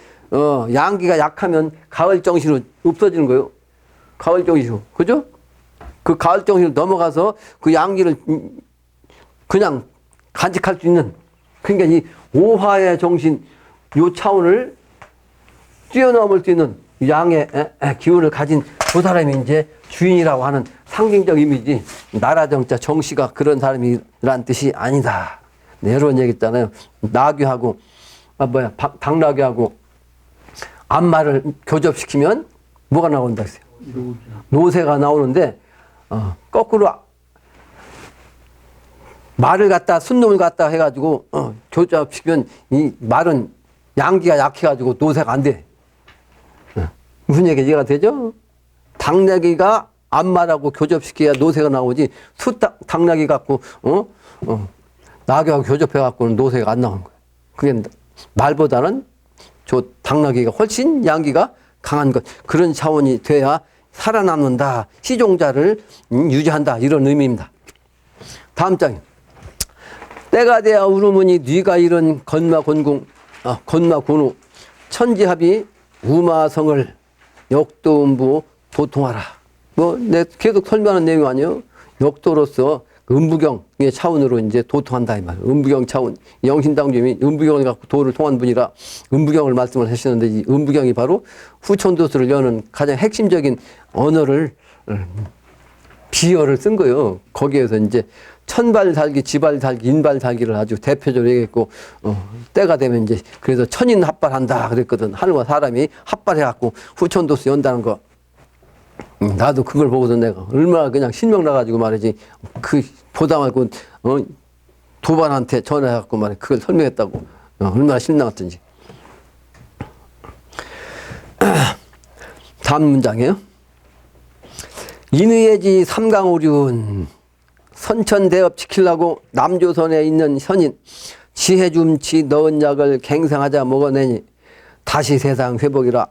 S1: 양기가 약하면 가을 정신으로 없어지는 거예요. 가을 정신으로. 그죠? 그 가을 정신으로 넘어가서 그 양기를 그냥 간직할 수 있는, 그러니까 이 오화의 정신, 요 차원을 뛰어넘을 수 있는 양의 기운을 가진 그 사람이 이제 주인이라고 하는 상징적 이미지, 나라정자 정씨가 그런 사람이란 뜻이 아니다. 네, 이런 얘기 있잖아요. 나귀하고, 당나귀하고 암말을 교접시키면 뭐가 나온다 했어요? 노새가 나오는데, 거꾸로 말을 갖다 순놈을 갖다 해가지고 교접시키면 이 말은 양기가 약해가지고 노새가 안 돼. 무슨 얘기 이해가 되죠? 당나귀가 암말하고 교접시켜야 노새가 나오지 당나귀 갖고 나귀하고 교접해갖고는 노새가 안 나오는 거예요. 그게 말보다는 저 당나귀가 훨씬 양기가 강한 것, 그런 차원이 돼야 살아남는다, 시종자를 유지한다, 이런 의미입니다. 다음 장에 때가 돼야 우르무니 뉘가 이른 건마곤궁 건마곤우 천지합이 우마성을 역도음부 도통하라. 내 계속 설명하는 내용 아니에요? 역도로서 음부경의 차원으로 이제 도통한다 이 말이에요. 음부경 차원. 영신당주님이 음부경을 갖고 도를 통한 분이라 음부경을 말씀을 하시는데, 이 음부경이 바로 후천도수를 여는 가장 핵심적인 언어를, 비어를 쓴 거예요. 거기에서 이제 천발 살기, 지발 살기, 인발 살기를 아주 대표적으로 얘기했고, 때가 되면 이제 그래서 천인 합발한다 그랬거든. 하늘과 사람이 합발해갖고 후천도수 연다는 거. 나도 그걸 보고서 내가 얼마나 그냥 신명 나가지고 말이지, 그 보다 말고 도반한테 전화해갖고 말이야 그걸 설명했다고 얼마나 신나갔던지. 다음 문장이에요. 인의예지 삼강오륜 선천대업 지키려고 남조선에 있는 현인 지혜줌치 넣은 약을 갱생하자 먹어내니 다시 세상 회복이라.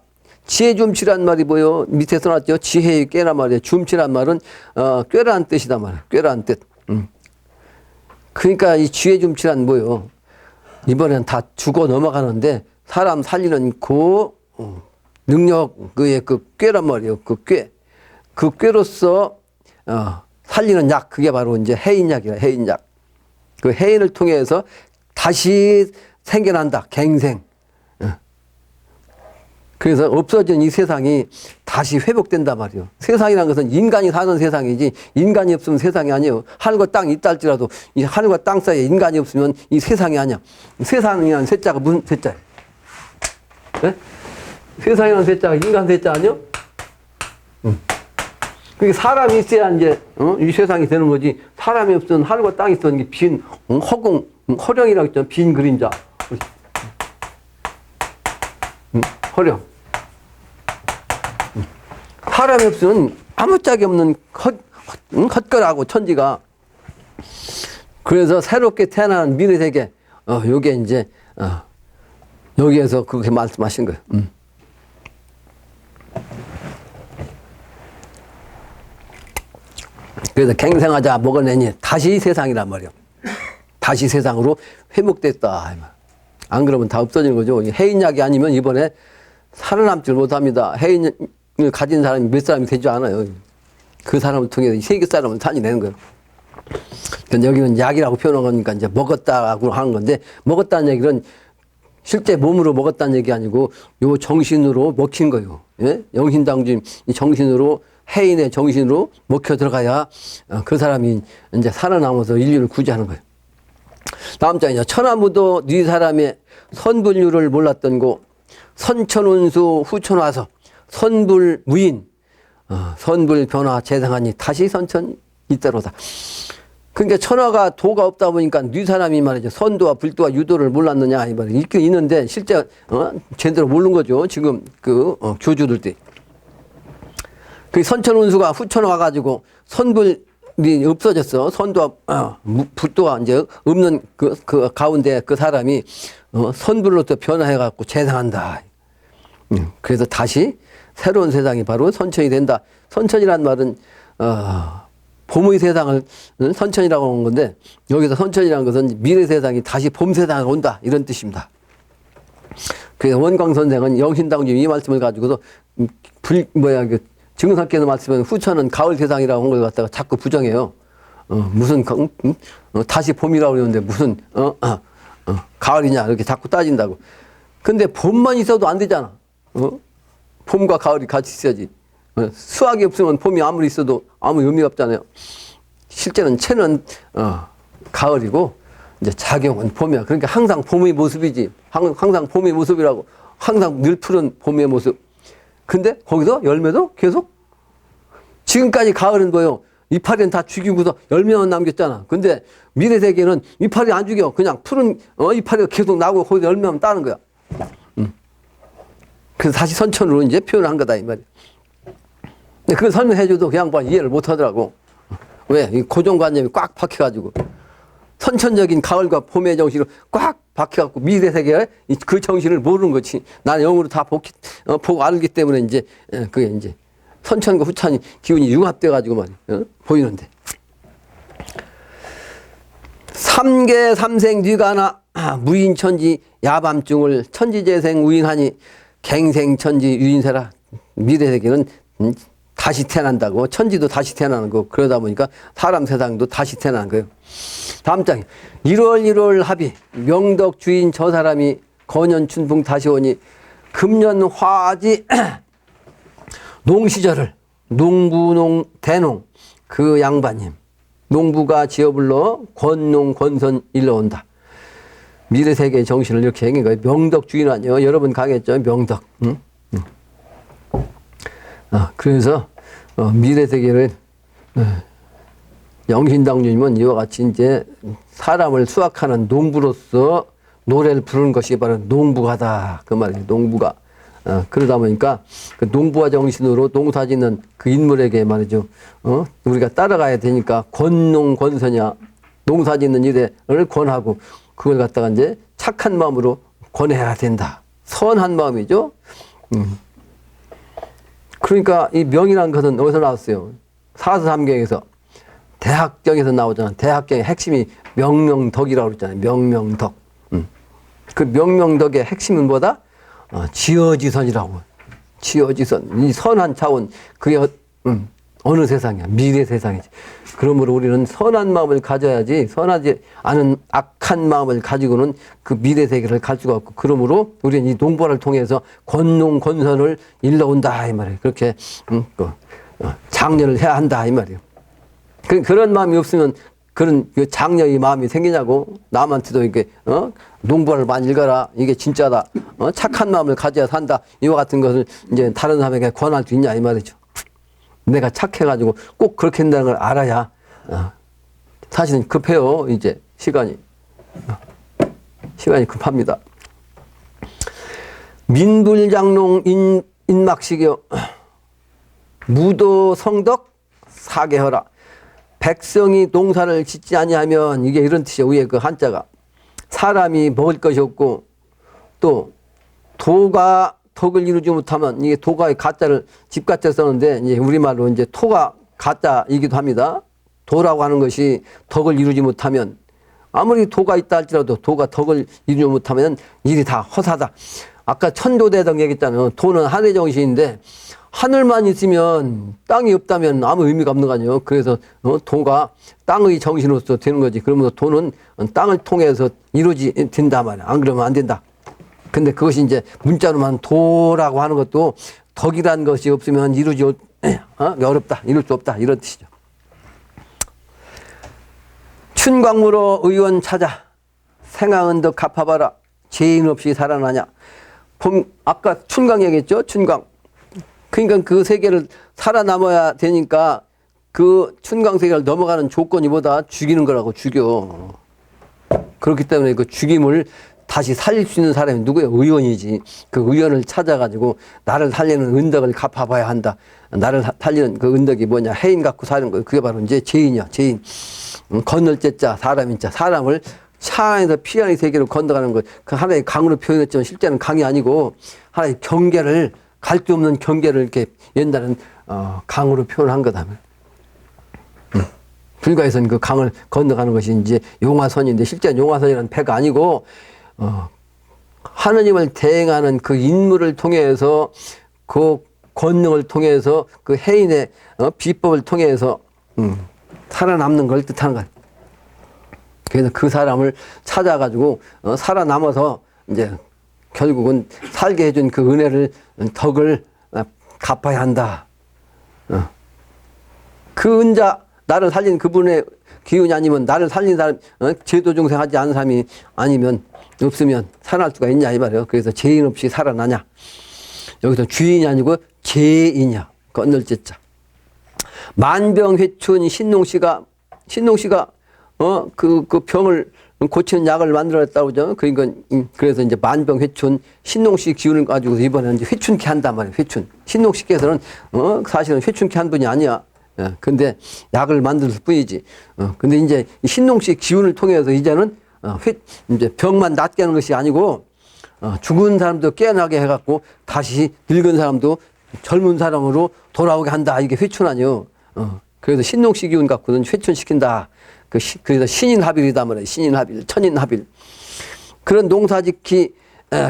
S1: 지혜줌치란 말이 뭐요? 밑에 써놨죠. 지혜의 꾀란 말이에요. 줌치란 말은 꾀라는 뜻이단 말이에요. 꾀라는 뜻. 그러니까 이 지혜줌치란 뭐요? 이번엔 다 죽어 넘어가는데 사람 살리는 그 능력, 그의 그 꾀란 말이에요. 그 꾀. 그 꾀로서 살리는 약, 그게 바로 이제 해인약이라, 해인약. 그 해인을 통해서 다시 생겨난다. 갱생. 그래서 없어진 이 세상이 다시 회복된단 말이에요. 세상이라는 것은 인간이 사는 세상이지 인간이 없으면 세상이 아니에요. 하늘과 땅이 있다 할지라도 이 하늘과 땅 사이에 인간이 없으면 이 세상이 아니야. 세상이라는 세자가 무슨 세자예요? 네? 세상이라는 세자가 인간 세자 아니요? 그게 사람이 있어야 이제 이 세상이 되는 거지. 사람이 없으면 하늘과 땅이 있었는 게 빈 허공, 허령이라고 했잖아. 빈 그림자. 허령. 사람이 없으면 아무짝이 없는 헛걸하고 천지가. 그래서 새롭게 태어나는 미래세계, 요게 이제, 여기에서 그렇게 말씀하신 거예요. 그래서 갱생하자 먹어내니 다시 세상이란 말이에요. 다시 세상으로 회복됐다. 안 그러면 다 없어지는 거죠. 해인약이 아니면 이번에 살아남질 못합니다. 해인을 가진 사람이 몇 사람이 되지 않아요. 그 사람을 통해서 이 세계 사람을 살려내는 거예요. 근데 여기는 약이라고 표현한 거니까 이제 먹었다고 하는 건데, 먹었다는 얘기는 실제 몸으로 먹었다는 얘기 아니고 요 정신으로 먹힌 거예요. 예? 영신당주님 이 정신으로, 해인의 정신으로 먹혀 들어가야 그 사람이 이제 살아남아서 인류를 구제하는 거예요. 다음 장이죠. 천하무도 네 사람의 선불률을 몰랐던 고 선천운수 후천와서 선불무인 선불변화 재상하니 다시 선천 이때로다. 그러니까 천하가 도가 없다 보니까 네 사람이 말이죠. 선도와 불도와 유도를 몰랐느냐 이 말이에요. 있긴 있는데 실제 제대로 모르는 거죠. 지금 그 교주들도. 그 선천운수가 후천와 가지고 선불이 없어졌어. 선도와 불도가 이제 없는 그 가운데 그 사람이 선불로서 변화해갖고 재상한다. 그래서 다시 새로운 세상이 바로 선천이 된다. 선천이란 말은 봄의 세상을 선천이라고 하는 건데, 여기서 선천이라는 것은 미래 세상이 다시 봄 세상에 온다 이런 뜻입니다. 그래서 원광 선생은 영신당주 이 말씀을 가지고서 증상께서 말씀은 후천은 가을 세상이라고 한 걸 갖다가 자꾸 부정해요. 무슨 다시 봄이라고 그러는데 무슨 가을이냐 이렇게 자꾸 따진다고. 근데 봄만 있어도 안 되잖아. 봄과 가을이 같이 있어야지. 수학이 없으면 봄이 아무리 있어도 아무 의미가 없잖아요. 실제는 채는 가을이고 이제 작용은 봄이야. 그러니까 항상 봄의 모습이지. 항상 봄의 모습이라고. 항상 늘 푸른 봄의 모습. 근데 거기서 열매도 계속. 지금까지 가을은 뭐예요? 이파리는 다 죽이고서 열매만 남겼잖아. 근데 미래 세계는 이파리 안 죽여. 그냥 푸른 이파리가 계속 나고 거기서 열매만 따는 거야. 그래서 다시 선천으로 이제 표현을 한 거다 이 말이야. 근데 그걸 설명해줘도 그 양반 이해를 못 하더라고. 왜? 이 고정관념이 꽉 박혀가지고. 선천적인 가을과 봄의 정신으로 꽉 박혀갖고 미래 세계의 그 정신을 모르는 거지. 나는 영으로 다 보고 알기 때문에 이제, 그게 이제 선천과 후천이 기운이 융합돼가지고 말이야. 보이는데. 삼계 삼생 뒤가 하나 무인천지 야밤중을 천지재생 우인하니 갱생천지 유인세라. 미래 세계는 다시 태어난다고. 천지도 다시 태어나는 거. 그러다 보니까 사람 세상도 다시 태어나는 거예요. 다음 장. 1월 합의. 명덕 주인 저 사람이 거년춘풍 다시 오니 금년 화지 농시절을 농부농 대농 그 양반님. 농부가 지어불러 권농 권선 일러온다. 미래세계의 정신을 이렇게 생긴 거예요. 명덕 주인 아니요. 여러분 가겠죠. 명덕. 응? 그래서 미래세계를 영신당주님은 이와 같이 이제 사람을 수확하는 농부로서 노래를 부르는 것이 바로 농부가다 그 말이에요. 농부가 그러다 보니까 그 농부와 정신으로 농사 짓는 그 인물에게 말이죠. 우리가 따라가야 되니까 권농 권선이야. 농사 짓는 일을 권하고 그걸 갖다가 이제 착한 마음으로 권해야 된다. 선한 마음이죠. 그러니까 이 명이라는 것은 어디서 나왔어요? 사서삼경에서 대학경에서 나오잖아. 대학경의 핵심이 명명덕이라고 그랬잖아요. 명명덕. 그 명명덕의 핵심은 뭐다? 지어지선이라고. 지어지선. 이 선한 차원. 그게 어느 세상이야? 미래 세상이지. 그러므로 우리는 선한 마음을 가져야지 선하지 않은 악한 마음을 가지고는 그 미래 세계를 갈 수가 없고, 그러므로 우리는 이 농부를 통해서 권농 권선을 일러온다 이 말이에요. 그렇게 장려를 해야 한다 이 말이에요. 그런 마음이 없으면 그런 장려의 마음이 생기냐고. 남한테도 이렇게 농부를 많이 읽어라, 이게 진짜다, 착한 마음을 가져야 산다, 이와 같은 것을 이제 다른 사람에게 권할 수 있냐 이 말이죠. 내가 착해가지고 꼭 그렇게 한다는 걸 알아야. 사실은 급해요. 이제 시간이 급합니다. 민불장농 인막식여 무도 성덕 사계허라. 백성이 농사를 짓지 아니하면, 이게 이런 뜻이에요. 위에 그 한자가 사람이 먹을 것이 없고, 또 도가 덕을 이루지 못하면, 이게 도가의 가짜를 집가짜 썼는데 이제 우리말로 이제 토가 가짜이기도 합니다. 도라고 하는 것이 덕을 이루지 못하면, 아무리 도가 있다 할지라도 도가 덕을 이루지 못하면 일이 다 허사다. 아까 천도대덕 얘기했잖아요. 도는 하늘의 정신인데 하늘만 있으면 땅이 없다면 아무 의미가 없는 거 아니에요. 그래서 도가 땅의 정신으로서 되는 거지. 그러면서 도는 땅을 통해서 이루어진다 말이야. 안 그러면 안 된다. 근데 그것이 이제 문자로만 도라고 하는 것도 덕이라는 것이 없으면 이루지 어렵다, 이룰 수 없다, 이런 뜻이죠. 춘광무로 의원 찾아 생하은덕 갚아봐라. 죄인 없이 살아나냐. 아까 춘광 얘기했죠. 춘광. 그러니까 그 세계를 살아남아야 되니까 그 춘광 세계를 넘어가는 조건이 뭐다? 죽이는 거라고. 죽여. 그렇기 때문에 그 죽임을 다시 살릴 수 있는 사람이 누구예요? 의원이지. 그 의원을 찾아가지고 나를 살리는 은덕을 갚아봐야 한다. 나를 살리는 그 은덕이 뭐냐? 해인 갖고 사는 거. 그게 바로 이제 죄인이야. 죄인. 건널 째자 사람인 자. 사람을 차 안에서 피 안의 세계로 건너가는 것. 그 하나의 강으로 표현했지만 실제는 강이 아니고 하나의 경계를, 갈 수 없는 경계를 이렇게 옛날은 강으로 표현한 거다. 불가에서는 그 강을 건너가는 것이 이제 용화선인데, 실제는 용화선이라는 배가 아니고 하느님을 대행하는 그 인물을 통해서, 그 권능을 통해서, 그 해인의 비법을 통해서 살아남는 걸 뜻하는 거예요. 그래서 그 사람을 찾아가지고 살아남아서 이제 결국은 살게 해준 그 은혜를, 덕을 갚아야 한다. 그 은자, 나를 살린 그분의 기운이 아니면, 나를 살린 사람, 제도 중생하지 않은 사람이 아니면, 없으면 살아날 수가 있냐 이 말이에요. 그래서 죄인 없이 살아나냐. 여기서 주인이 아니고 죄인이야. 건널 째자. 만병회춘 신농씨가 그 병을 고치는 약을 만들어냈다고 그러죠. 그러니까 그래서 이제 만병회춘 신농씨 기운을 가지고 이번에는 이제 회춘케 한단 말이에요. 회춘. 신농씨께서는 사실은 회춘케 한 분이 아니야. 근데 약을 만들 뿐이지. 근데 이제 신농씨 기운을 통해서 이제는 이제 병만 낫게 하는 것이 아니고 죽은 사람도 깨어나게 해갖고 다시 늙은 사람도 젊은 사람으로 돌아오게 한다. 이게 회춘 아니요. 그래서 신농씨 기운 갖고는 회춘시킨다. 그래서 신인합일이다 말이에요. 신인합일, 천인합일. 그런 농사짓기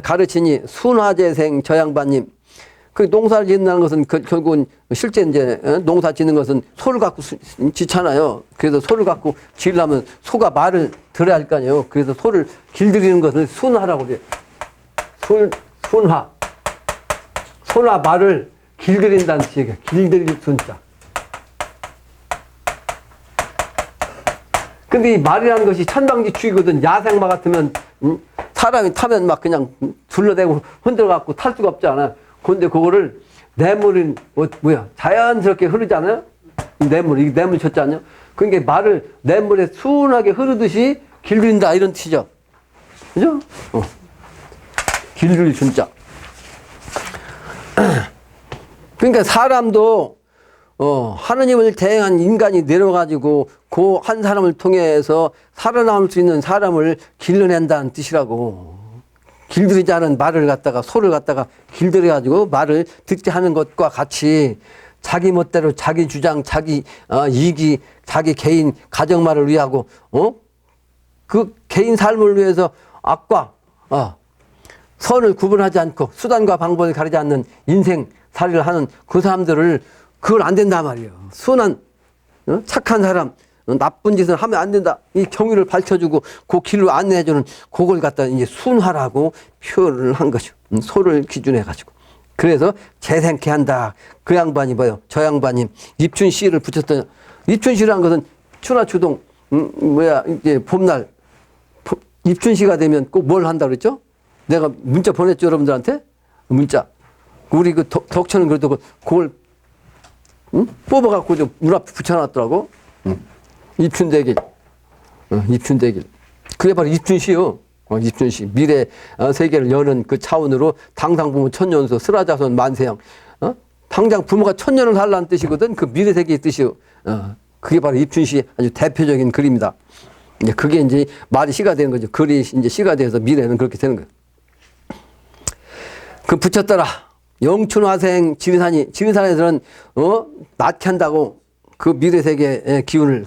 S1: 가르치니 순화재생 저 양반님. 그 농사를 짓는다는 것은 결국은 실제 이제 농사 짓는 것은 소를 갖고 짓잖아요. 그래서 소를 갖고 지으려면 소가 말을 들어야 할 거 아니에요. 그래서 소를 길들이는 것을 순화라고 그래요. 순화. 소나 말을 길들인다는 뜻이에요. 길들일 순자. 근데 이 말이라는 것이 천방지축이거든. 야생마 같으면 사람이 타면 막 그냥 둘러대고 흔들어갖고 탈 수가 없잖아. 근데 그거를 뇌물은 뭐야 자연스럽게 흐르잖아요. 뇌물, 이게 뇌물 쳤지 않냐? 그러니까 말을 뇌물에 순하게 흐르듯이 길들인다 이런 뜻이죠. 그죠? 길들일 순자. 그러니까 사람도 하느님을 대행한 인간이 내려가지고 그 한 사람을 통해서 살아남을 수 있는 사람을 길러낸다는 뜻이라고. 길들이지 않은 말을 갖다가 소를 갖다가 길들여가지고 말을 듣게 하는 것과 같이 자기 멋대로 자기 주장, 자기 이기, 자기 개인 가정말을 위하고 그 개인 삶을 위해서 악과 선을 구분하지 않고 수단과 방법을 가리지 않는 인생 살이를 하는 그 사람들을 그걸 안 된단 말이에요. 순한 착한 사람 나쁜 짓을 하면 안 된다. 이 경위를 밝혀주고 그 길로 안내해주는 그걸 갖다 이제 순화라고 표현을 한 거죠. 소를 기준해가지고. 그래서 재생케 한다. 그 양반이 뭐요? 저 양반이 입춘 씨를 붙였던 입춘 씨라는 것은 추나 추동 이제 봄날 입춘 씨가 되면 꼭 뭘 한다 그랬죠? 내가 문자 보냈죠 여러분들한테 문자. 우리 그 덕천은 그래도 그걸 뽑아갖고 문 앞에 붙여놨더라고. 입춘대길. 입춘대길. 그게 바로 입춘시요. 입춘시. 미래 세계를 여는 그 차원으로 당상 부모 천년수 스라자손 만세형. 당장 부모가 천년을 살라는 뜻이거든. 그 미래 세계의 뜻이요. 그게 바로 입춘시의 아주 대표적인 글입니다. 이제 그게 이제 말이 시가 되는 거죠. 글이 이제 시가 돼서 미래는 그렇게 되는 거예요. 그 붙였더라. 영춘화생 지리산이, 지리산에서는, 낳게 한다고 그 미래 세계의 기운을.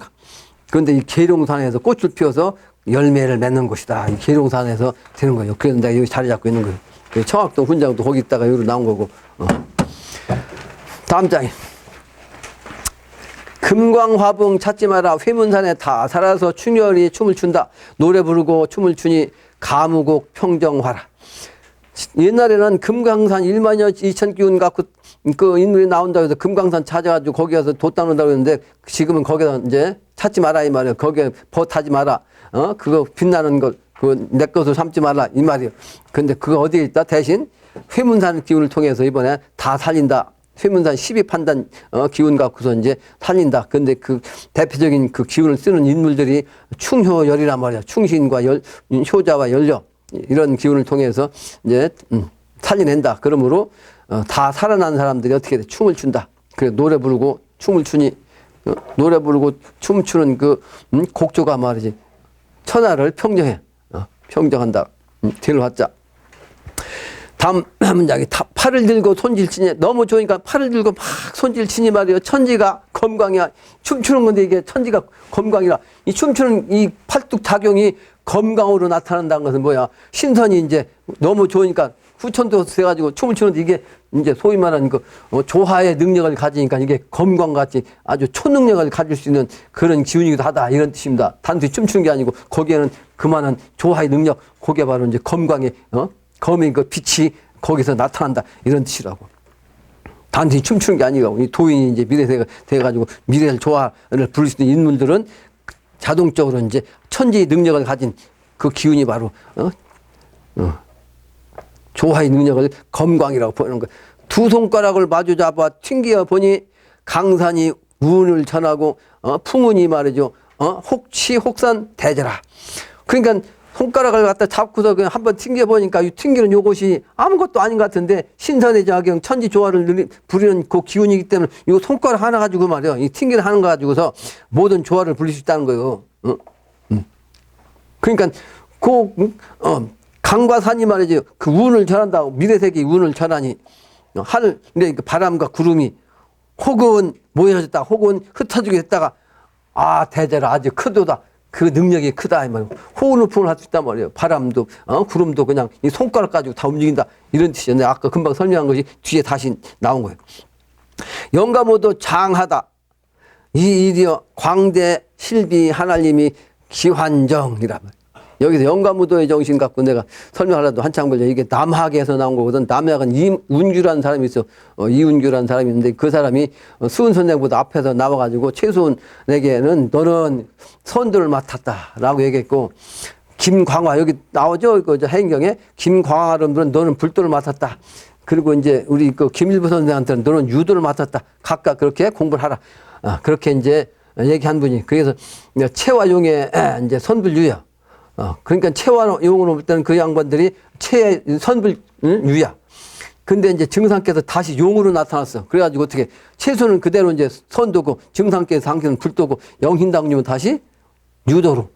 S1: 그런데 이 계룡산에서 꽃을 피워서 열매를 맺는 곳이다. 이 계룡산에서 되는 거예요. 그래서 내가 여기 자리 잡고 있는 거예요. 청학동 훈장도 거기 있다가 여기로 나온 거고. 다음 장에. 금광화봉 찾지 마라. 회문산에 다 살아서 충혈이 춤을 춘다. 노래 부르고 춤을 추니 가무곡 평정화라. 옛날에는 금강산 1만여 2천 기운 갖고 그 인물이 나온다고 해서 금강산 찾아가지고 거기 가서 돛 닦는다고 했는데 지금은 거기다 이제 찾지 마라 이 말이에요. 거기에 벗하지 마라. 그거 빛나는 것, 그거 내 것을 삼지 마라 이 말이에요. 근데 그거 어디에 있다? 대신 회문산 기운을 통해서 이번에 다 살린다. 회문산 12판단 기운 갖고서 이제 살린다. 근데 그 대표적인 그 기운을 쓰는 인물들이 충효열이란 말이야. 충신과 효자와 열려. 이런 기운을 통해서 이제 살려낸다. 그러므로 다 살아난 사람들이 어떻게 돼? 춤을 춘다. 그래 노래 부르고 춤을 추니 노래 부르고 춤 추는 그 곡조가 말이지 천하를 평정해. 평정한다. 뒤를 받자. 다음 문장이 팔을 들고 손질치니 너무 좋으니까 팔을 들고 막 손질치니 말이에요. 천지가 검광이야. 춤추는 건데 이게 천지가 검광이라. 이 춤추는 이 팔뚝 작용이 검광으로 나타난다는 것은 뭐야? 신선이 이제 너무 좋으니까 후천도 돼가지고 춤을 추는데 이게 이제 소위 말하는 그 조화의 능력을 가지니까 이게 검광같이 아주 초능력을 가질 수 있는 그런 기운이기도 하다. 이런 뜻입니다. 단순히 춤추는 게 아니고 거기에는 그만한 조화의 능력, 그게 바로 이제 검광의, 검의 그 빛이 거기서 나타난다. 이런 뜻이라고. 단순히 춤추는 게 아니고 이 도인이 이제 미래세가 돼가지고 미래를 조화를 부를 수 있는 인물들은 자동적으로 이제 천지의 능력을 가진 그 기운이 바로 조화의 능력을 검광이라고 보는 거예요. 두 손가락을 마주 잡아 튕겨 보니 강산이 운을 전하고 풍운이 말이죠. 혹치 혹산 대제라. 그러니까 손가락을 갖다 잡고서 그냥 한번 튕겨 보니까 이 튕기는 요것이 아무것도 아닌 것 같은데 신선의 작용, 천지 조화를 부리는 그 기운이기 때문에 이 손가락 하나 가지고 말이요. 이 튕기는 하는 거 가지고서 모든 조화를 부릴 수 있다는 거예요. 그러니까 강과 산이 말이죠. 그 운을 전한다고 미래세계 운을 전하니 하늘 그러니까 바람과 구름이 혹은 모여졌다, 혹은 흩어지게 됐다가 대제라 아주 크도다. 그 능력이 크다 이 말이에요. 호흡을 할 수 있단 말이에요. 바람도 구름도 그냥 이 손가락 가지고 다 움직인다 이런 뜻이었는데 아까 금방 설명한 것이 뒤에 다시 나온 거예요. 영가모도 장하다. 이 일이여 광대 실비 하나님이 기환정이라 말이에요. 여기서 영가무도의 정신 갖고 내가 설명하려도 한참 걸려. 이게 남학에서 나온 거거든. 남학은 이운규라는 사람이 있어. 이운규라는 사람이 있는데 그 사람이 수은 선생보다 앞에서 나와가지고 최수은에게는 너는 선두를 맡았다라고 얘기했고, 김광화 여기 나오죠. 그 해인경에 김광화론들은 너는 불도를 맡았다. 그리고 이제 우리 그 김일부 선생한테는 너는 유도를 맡았다. 각각 그렇게 공부를 하라. 그렇게 이제 얘기한 분이. 그래서 채화용의 이제 선불유야. 그러니까 채화용으로 볼 때는 그 양반들이 선불 유야. 근데 이제 증상께서 다시 용으로 나타났어. 그래가지고 어떻게 채수는 그대로 이제 선도고 증상께서 상태는 불도고 영신당님은 다시 유도로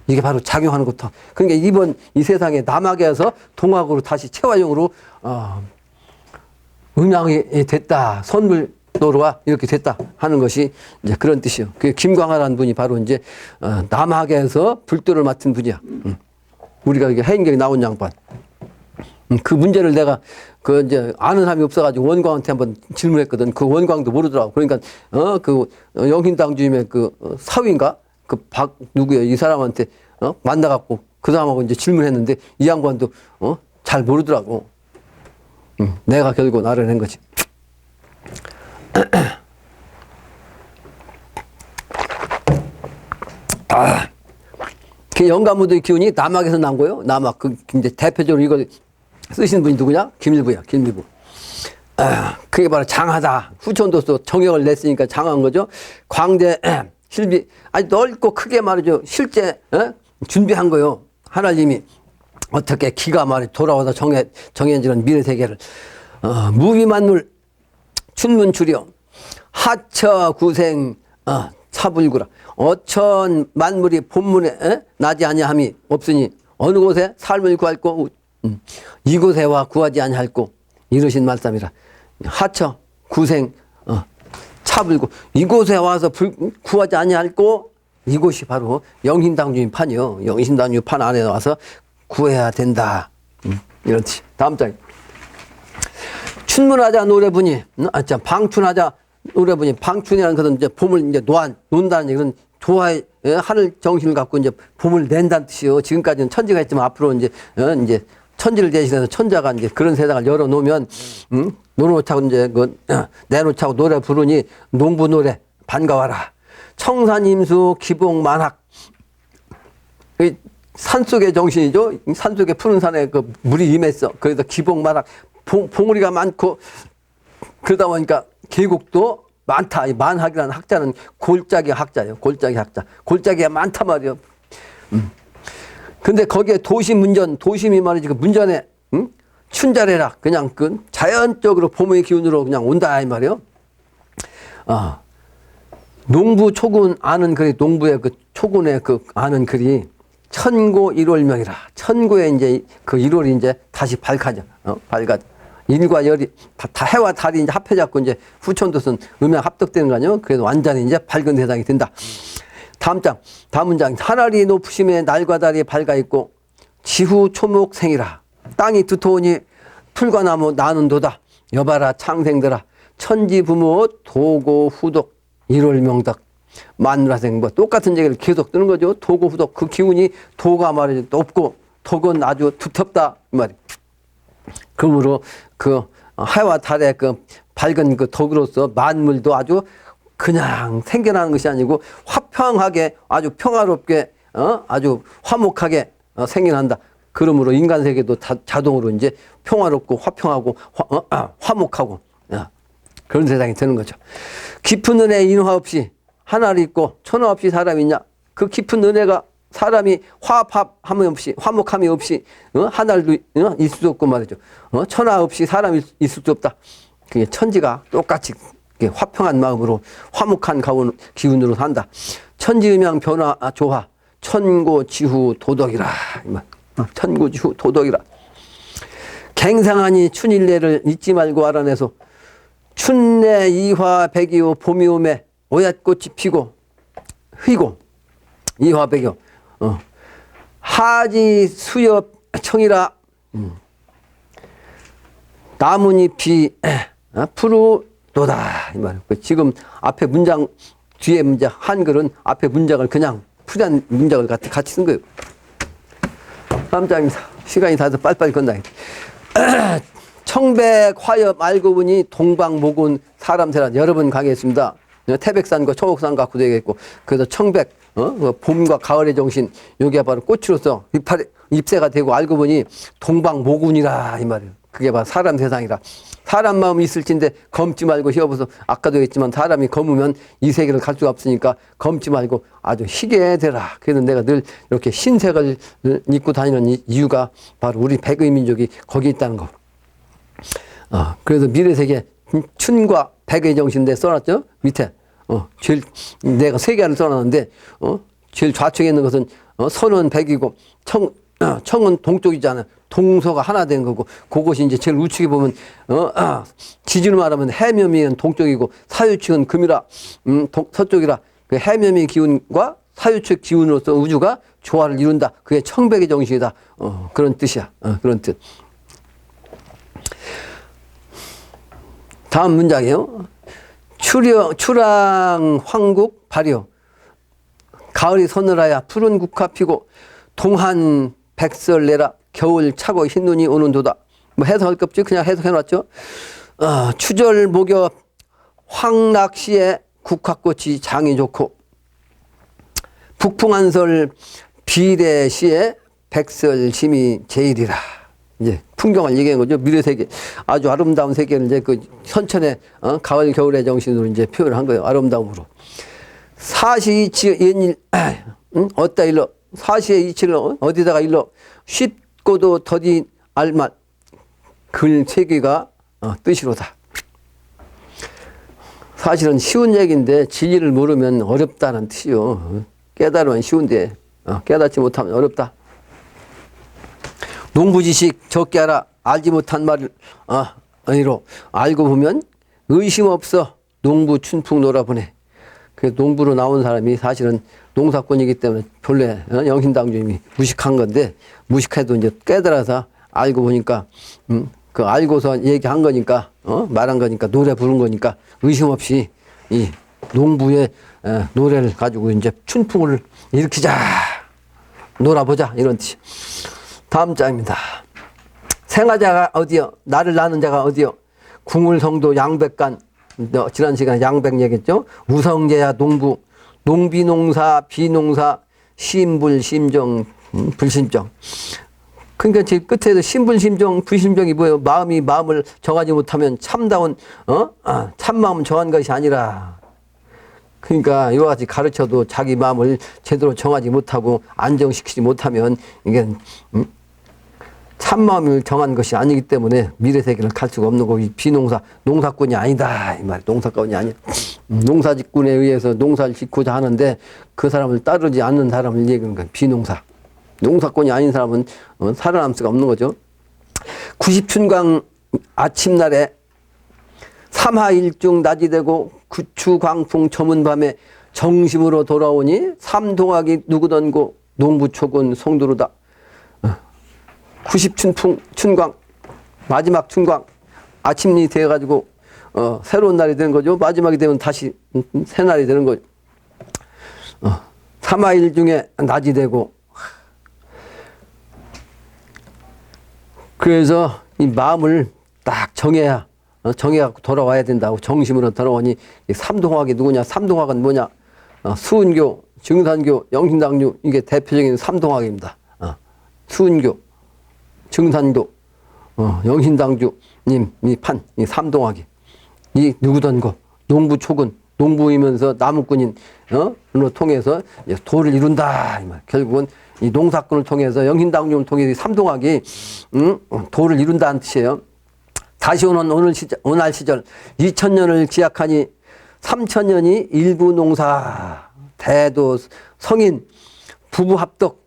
S1: 이게 바로 작용하는 것도. 그러니까 이번 이 세상에 남학에서 동학으로 다시 체화용으로 음양이 됐다. 선불도로가 이렇게 됐다 하는 것이 이제 그런 뜻이요. 그 김광하라는 분이 바로 이제 남학에서 불도를 맡은 분이야. 우리가 이게 해인경에 나온 양반. 그 문제를 내가 그 이제 아는 사람이 없어가지고 원광한테 한번 질문했거든. 그 원광도 모르더라고. 그러니까 그 영신당 주임의 그 사위인가 그 박 누구야 이 사람한테 만나갖고 그 사람하고 이제 질문했는데 이 양반도 잘 모르더라고. 내가 결국 알아낸 거지. 그 영가무도의 기운이 남학에서 난 거예요. 남학 그 이제 대표적으로 이걸 쓰신 분이 누구냐? 김일부야, 김일부. 그게 바로 장하다. 후천도서 정역을 냈으니까 장한 거죠. 광대 실비 아주 넓고 크게 말이죠. 실제 준비한 거요. 하나님이 어떻게 기가 말이 돌아와서 정해지는 미래 세계를 무비만물 춘문출이요 하처 구생 차불구라 어천 만물이 본문에 나지 아니함이 없으니 어느 곳에 삶을 구할고 이곳에와 구하지 아니할고 이러신 말씀이라. 하처 구생 차불구 이곳에 와서 구하지 아니할고 이곳이 바로 영신당주인 판이요. 영신당주인 판 안에 와서 구해야 된다. 이런 뜻이. 다음 장. 춘문하자 노래분이 방춘하자 노래분이 방춘이라는 것은 이제 봄을 이제 논다는 얘기는 조화의 하늘 정신을 갖고 이제 봄을 낸다는 뜻이요. 지금까지는 천지가 있지만 앞으로 이제 천지를 대신해서 천자가 이제 그런 세상을 열어놓으면 노놓자고 이제 내놓자고 노래 부르니 농부 노래 반가워라. 청산임수 기복만학 산속의 정신이죠. 산속에 푸른 산에 그 물이 임했어. 그래서 기복만학 봉우리가 많고 그러다 보니까 계곡도 많다. 이 만학이라는 학자는 골짜기 학자예요. 골짜기 학자. 골짜기가 많단 말이에요. 근데 거기에 도심문전, 도심이 말이지 그 문전에 춘자래라 그냥 그 자연적으로 봄의 기운으로 그냥 온다 이 말이에요. 농부 초군 아는 글이 농부의 그 초군의 그 아는 글이 천고 일월명이라. 천고에 이제 그 1월이 이제 다시 밝아져. 밝아져. 일과 열이 다 해와 달이 이제 합해졌고 이제 후천도선 음양 합덕되는 거 아니에요? 그래도 완전히 이제 밝은 세상이 된다. 다음 장, 다음 문장. 하늘이 높으심에 날과 달이 밝아 있고 지후 초목 생이라. 땅이 두터우니 풀과 나무 나는도다. 여봐라 창생들아. 천지 부모 도고 후독 일월명덕 만라생 뭐 똑같은 얘기를 계속 뜨는 거죠. 도고 후독 그 기운이 도가 말이죠. 높고 덕은 아주 두텁다 이 말이. 그러므로 그 해와 달의 그 밝은 그 덕으로서 만물도 아주 그냥 생겨나는 것이 아니고 화평하게 아주 평화롭게 아주 화목하게 생겨난다. 그러므로 인간 세계도 자동으로 이제 평화롭고 화평하고 화목하고 그런 세상이 되는 거죠. 깊은 은혜 인화 없이 하나를 있고 천하 없이 사람이 있냐? 그 깊은 은혜가 사람이 화합함이 없이 화목함이 없이 하늘도 있을 수 없고 말이죠. 천하 없이 사람이 있을 수 없다. 그게 천지가 똑같이 화평한 마음으로 화목한 기운으로 산다. 천지음양 변화 조화 천고지후 도덕이라. 천고지후 도덕이라. 갱상하니 춘일례를 잊지 말고 알아내서 춘내 이화 백이오 봄이 오매 오얏꽃이 피고 휘고 이화 백이오 하지 수엽 청이라 나뭇잎이 푸르도다 이 말. 지금 앞에 문장 뒤에 문장 한글은 앞에 문장을 그냥 푸른 문장을 같이 쓴 거예요. 다음 장입니다. 시간이 다 돼서 빨리빨리 건다. 청백 화엽 알고 보니 동방모군 사람세란 여러 번 강의했습니다. 태백산과 초록산 갖고 되겠고 그래서 청백 봄과 가을의 정신 여기가 바로 꽃으로서 잎새가 되고 알고 보니 동방모군이라 이 말이에요. 그게 바로 사람 세상이라. 사람 마음이 있을진데 검지 말고 휘어보서 아까도 했지만 사람이 검으면 이 세계를 갈 수가 없으니까 검지 말고 아주 희게 되라. 그래서 내가 늘 이렇게 흰색을 입고 다니는 이유가 바로 우리 백의 민족이 거기 있다는 거. 그래서 미래세계 춘과 백의 정신인데 써놨죠? 밑에. 제일, 내가 세 개를 써놨는데, 제일 좌측에 있는 것은, 선은 백이고, 청은 동쪽이잖아. 동서가 하나 된 거고, 그것이 이제 제일 우측에 보면, 지지로 말하면 해묘미는 동쪽이고, 사유축은 금이라, 서쪽이라, 그 해묘미 기운과 사유축 기운으로서 우주가 조화를 이룬다. 그게 청백의 정신이다. 그런 뜻이야. 그런 뜻. 다음 문장이에요. 추랑 황국 발효. 가을이 서늘하야 푸른 국화 피고 동한 백설 내라 겨울 차고 흰눈이 오는도다. 뭐 해석할 것 없지. 그냥 해석해놨죠. 추절 목엽 황락시에 국화꽃이 장이 좋고 북풍한설 비례시에 백설심이 제일이라. 이제 풍경을 얘기한 거죠. 미래세계. 아주 아름다운 세계를 이제 그 선천의, 가을, 겨울의 정신으로 이제 표현을 한 거예요. 아름다움으로. 사시이치 옛일, 어디다 일러? 사시의 이치를 어디다가 일러? 쉽고도 더디 알맛. 글 세 개가 뜻이로다. 사실은 쉬운 얘기인데 진리를 모르면 어렵다는 뜻이요. 깨달으면 쉬운데, 깨닫지 못하면 어렵다. 농부 지식 적게 알아 알지 못한 말을 아니로 알고 보면 의심 없어 농부 춘풍 놀아보네. 그래서 농부로 나온 사람이 사실은 농사꾼이기 때문에 본래 영신당주님이 무식한 건데 무식해도 이제 깨달아서 알고 보니까 그 알고서 얘기한 거니까 말한 거니까 노래 부른 거니까 의심 없이 이 농부의 노래를 가지고 이제 춘풍을 일으키자 놀아보자 이런 뜻이. 다음 장입니다. 생하자가 어디요? 나를 낳는 자가 어디요? 궁울성도 양백간. 지난 시간에 양백 얘기했죠. 우성제야 농부. 농비농사 비농사 심불심정 불심정. 그러니까 제일 끝에도 심불심정 불심정이 뭐예요? 마음이 마음을 정하지 못하면 참다운 참마음 정한 것이 아니라. 그러니까 이와 같이 가르쳐도 자기 마음을 제대로 정하지 못하고 안정시키지 못하면 이게 참마음을 정한 것이 아니기 때문에 미래세계를 갈 수가 없는 거고 비농사, 농사꾼이 아니다 이 말이야. 농사꾼이 아니야. 농사직군에 의해서 농사를 짓고자 하는데 그 사람을 따르지 않는 사람을 얘기하는 거야. 비농사. 농사꾼이 아닌 사람은 살아남을 수가 없는 거죠. 90춘광 아침날에 삼하일중 낮이 되고 구추광풍 저문 밤에 정심으로 돌아오니 삼동학이 누구던고 농부초군 송두루다. 90춘광 마지막 춘광 아침이 되어가지고 새로운 날이 되는 거죠. 마지막이 되면 다시 새 날이 되는 거죠. 삼하일 중에 낮이 되고 그래서 이 마음을 딱 정해갖고 돌아와야 된다고. 정심으로 돌아오니 삼동학이 누구냐? 삼동학은 뭐냐? 수은교, 증산교, 영신당교 이게 대표적인 삼동학입니다. 수은교, 증산교, 영신당주님 이 삼동학이 이 누구던고 농부초군 농부이면서 나무꾼인 로 통해서 도를 이룬다 이 말. 결국은 이 농사꾼을 통해서 영신당주를 통해서 이 삼동학이 도를 이룬다는 뜻이에요. 다시 오는 오날 시절 2000년을 기약하니 3000년이 일부 농사 대도 성인 부부 합덕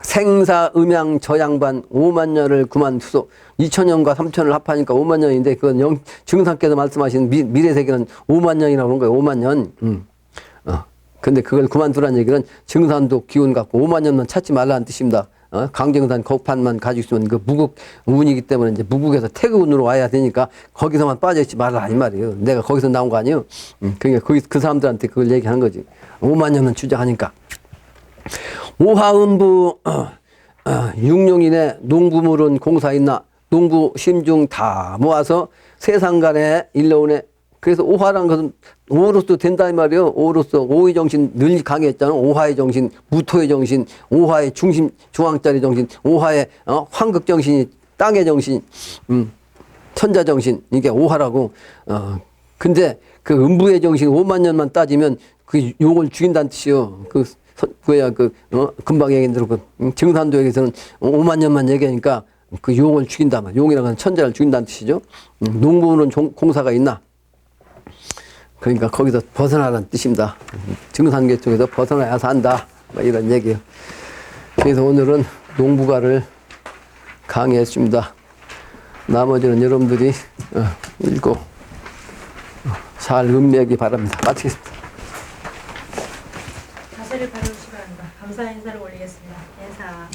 S1: 생사 음양 저양반 5만 년을 그만두소. 2000년과 3000을 합하니까 5만 년인데 그건 증상께서 말씀하신 미래세계는 5만 년이라고 하는 거예요. 5만 년. 근데 그걸 그만두라는 얘기는 증산도 기운 갖고 5만 년만 찾지 말라는 뜻입니다. 강정산 거판만 가지고 있으면 그 무국 운이기 때문에 이제 무국에서 태극운으로 와야 되니까 거기서만 빠져있지 말라 이 말이에요. 내가 거기서 나온 거 아니에요. 그러니까 그 사람들한테 그걸 얘기하는 거지. 5만 년은 주장하니까. 오하음부 육룡인의 농부물은 공사 있나 농부 심중 다 모아서 세상간에 일러오네. 그래서 오화라는 것은 오로서 된다 이 말이에요. 오로서 오의 정신 늘 강했잖아. 오화의 정신, 무토의 정신, 오화의 중심 중앙짜리 정신, 오화의 황극 정신이 땅의 정신, 천자 정신 이게 오화라고. 근데 그 음부의 정신 5만 년만 따지면 그 용을 죽인다는 뜻이요. 금방 얘기한 대로 증산도에서는 5만 년만 얘기하니까 그 용을 죽인다. 용이라는 건 천재를 죽인다는 뜻이죠. 농부는 공사가 있나? 그러니까 거기서 벗어나라는 뜻입니다. 정상계 쪽에서 벗어나야 산다. 이런 얘기예요. 그래서 오늘은 농부가를 강의했습니다. 나머지는 여러분들이 읽고 잘 음미하기 바랍니다. 마치겠습니다.
S2: 자세를 바르시기 바랍니다. 감사 인사를 올리겠습니다. 인사.